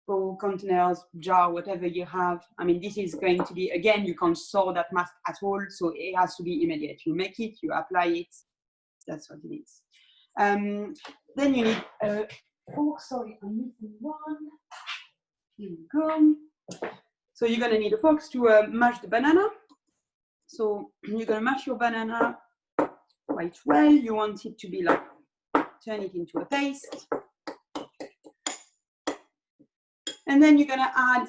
bowl, containers, jar, whatever you have. I mean, this is going to be, again, you can't store that mask at all, so it has to be immediate. You make it, you apply it, that's what it is. Then you need a fork. Sorry, I'm missing one. Here we go. So you're gonna need a fork to mash the banana. So you're gonna mash your banana quite well. You want it to be like, turn it into a paste. And then you're gonna add,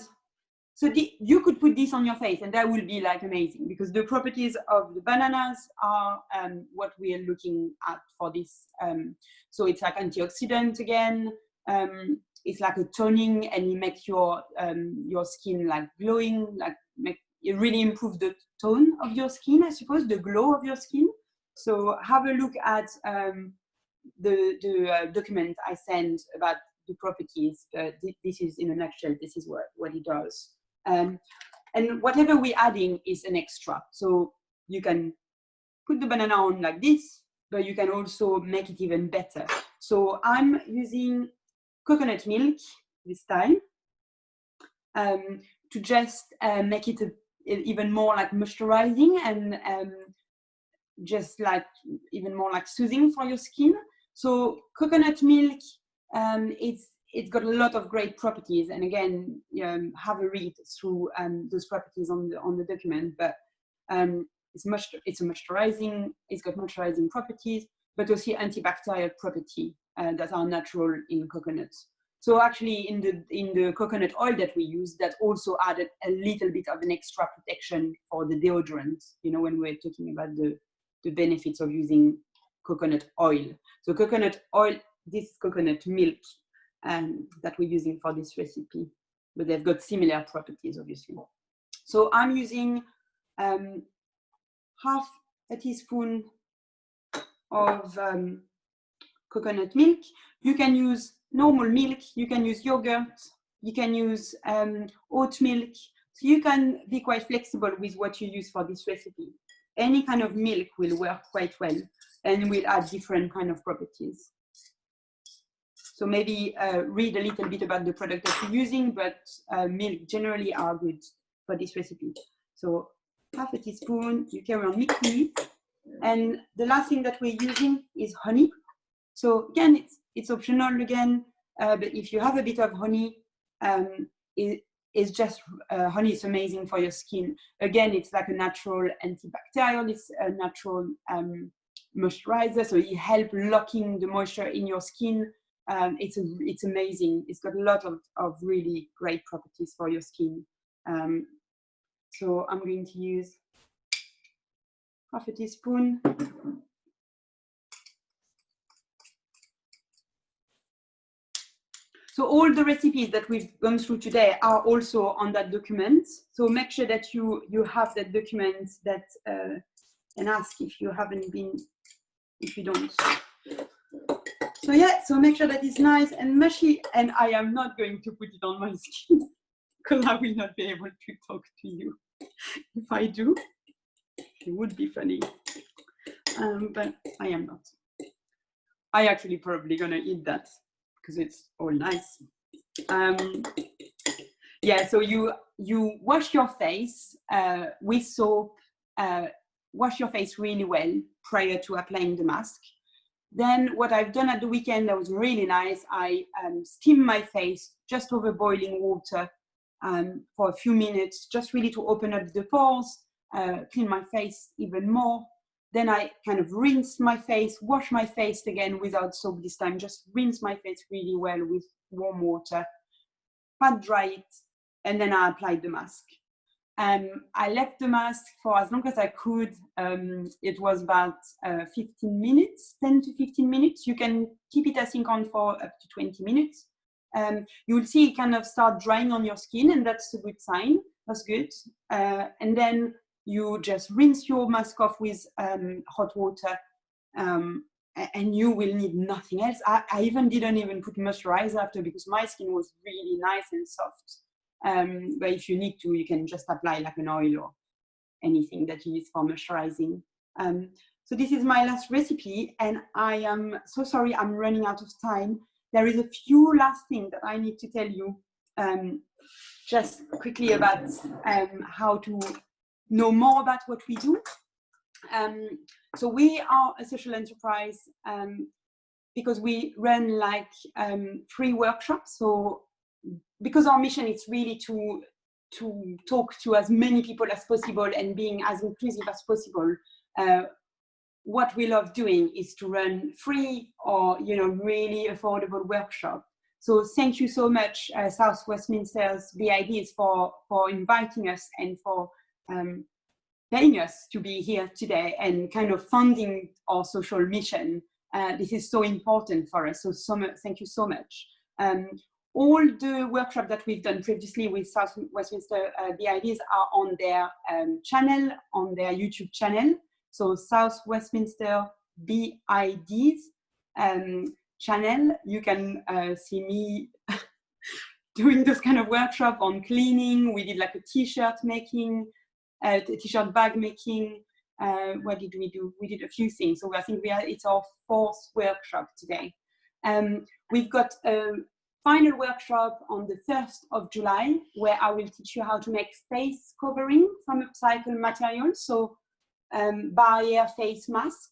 so you could put this on your face and that will be like amazing, because the properties of the bananas are what we are looking at for this. So it's like antioxidant again. It's like a toning, and it makes your skin like glowing, like it really improves the tone of your skin, I suppose, the glow of your skin. So have a look at the document I sent about the properties. This is in a nutshell, this is what it does. And whatever we're adding is an extra. So you can put the banana on like this, but you can also make it even better. So I'm using coconut milk this time to just make it even more like moisturizing and just like even more like soothing for your skin. So coconut milk, it's got a lot of great properties, and again, have a read through those properties on the document. But it's a moisturizing. It's got moisturizing properties, but also antibacterial property that are natural in coconuts. So actually, in the coconut oil that we use, that also added a little bit of an extra protection for the deodorant. You know, when we're talking about the benefits of using coconut oil. So coconut oil, this is coconut milk that we're using for this recipe, but they've got similar properties, obviously. So I'm using half a teaspoon of coconut milk. You can use normal milk, you can use yogurt, you can use oat milk. So you can be quite flexible with what you use for this recipe. Any kind of milk will work quite well and will add different kind of properties. So maybe read a little bit about the product that you're using, but milk generally are good for this recipe. So half a teaspoon, you carry on mixing it. And the last thing that we're using is honey. So again, it's optional again, but if you have a bit of honey, it's just, honey is amazing for your skin. Again, it's like a natural antibacterial, it's a natural moisturizer, so it helps locking the moisture in your skin. It's amazing. It's got a lot of really great properties for your skin. So I'm going to use half a teaspoon. So all the recipes that we've gone through today are also on that document. So make sure that you have that document that and ask if you haven't been, if you don't. So yeah, so make sure that it's nice and mushy, and I am not going to put it on my skin because I will not be able to talk to you. If I do, it would be funny, but I am not. I actually probably gonna eat that because it's all nice. Yeah, so you wash your face with soap, wash your face really well prior to applying the mask. Then what I've done at the weekend that was really nice, I steam my face just over boiling water for a few minutes, just really to open up the pores, clean my face even more. Then I kind of rinse my face, wash my face again without soap this time, just rinse my face really well with warm water, pat dry it, and then I applied the mask. I left the mask for as long as I could. It was about 15 minutes, 10 to 15 minutes. You can keep it, I think, on for up to 20 minutes. You will see it kind of start drying on your skin, and that's a good sign. That's good. And then you just rinse your mask off with hot water, and you will need nothing else. I even didn't even put moisturizer after because my skin was really nice and soft. But if you need to, you can just apply like an oil or anything that you use for moisturizing. So this is my last recipe, and I am so sorry I'm running out of time. There is a few last things that I need to tell you just quickly about how to know more about what we do. So we are a social enterprise because we run like free workshops. So because our mission is really to to talk to as many people as possible and being as inclusive as possible. What we love doing is to run free or really affordable workshop. So thank you so much, South Westminster's BIDS, for inviting us and for paying us to be here today and kind of funding our social mission. This is so important for us. So thank you so much. All the workshops that we've done previously with South Westminster BIDS are on their channel, on their YouTube channel. So South Westminster BIDS channel, you can see me doing this kind of workshop on cleaning. We did like a t-shirt making, t-shirt bag making. What did we do? We did a few things. So I think it's our 4th workshop today. We've got a final workshop on the 1st of July, where I will teach you how to make face covering from upcycled materials. So barrier face mask.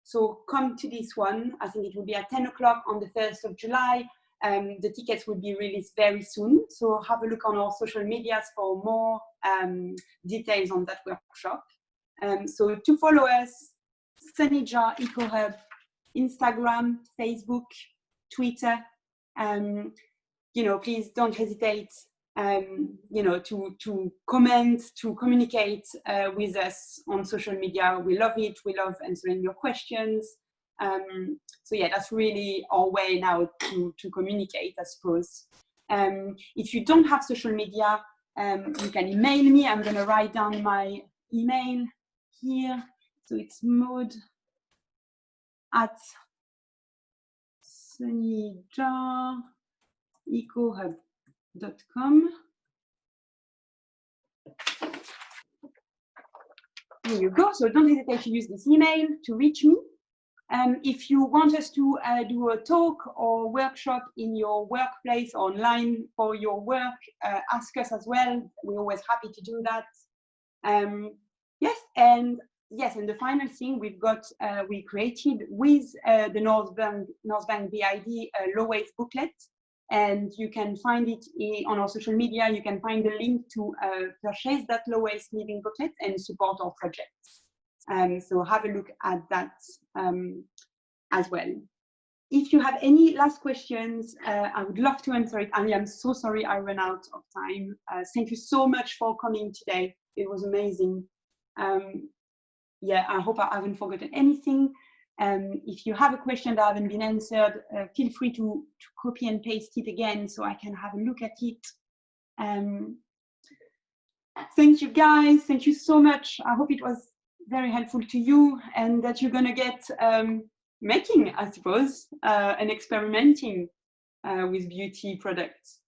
So come to this one. I think it will be at 10 o'clock on the 1st of July. The tickets will be released very soon. So have a look on our social medias for more details on that workshop. So to follow us, Sunny Jar Eco Hub, Instagram, Facebook, Twitter. Please don't hesitate to comment, to communicate with us on social media. We love it. We love answering your questions. So yeah, that's really our way now to communicate, I suppose. If you don't have social media, you can email me. I'm going to write down my email here. So it's maud@sunnyjarecohub.com. There you go. So don't hesitate to use this email to reach me. If you want us to do a talk or workshop in your workplace online for your work, ask us as well. We're always happy to do that. Yes, and the final thing we've got, we created with the North Bank BID low waste booklet, and you can find it on our social media. You can find the link to purchase that low waste living booklet and support our projects. So have a look at that as well. If you have any last questions, I would love to answer it. I am so sorry I ran out of time. Thank you so much for coming today. It was amazing. Yeah, I hope I haven't forgotten anything. If you have a question that hasn't been answered, feel free to copy and paste it again so I can have a look at it. Thank you guys. Thank you so much. I hope it was very helpful to you and that you're going to get making, I suppose, and experimenting with beauty products.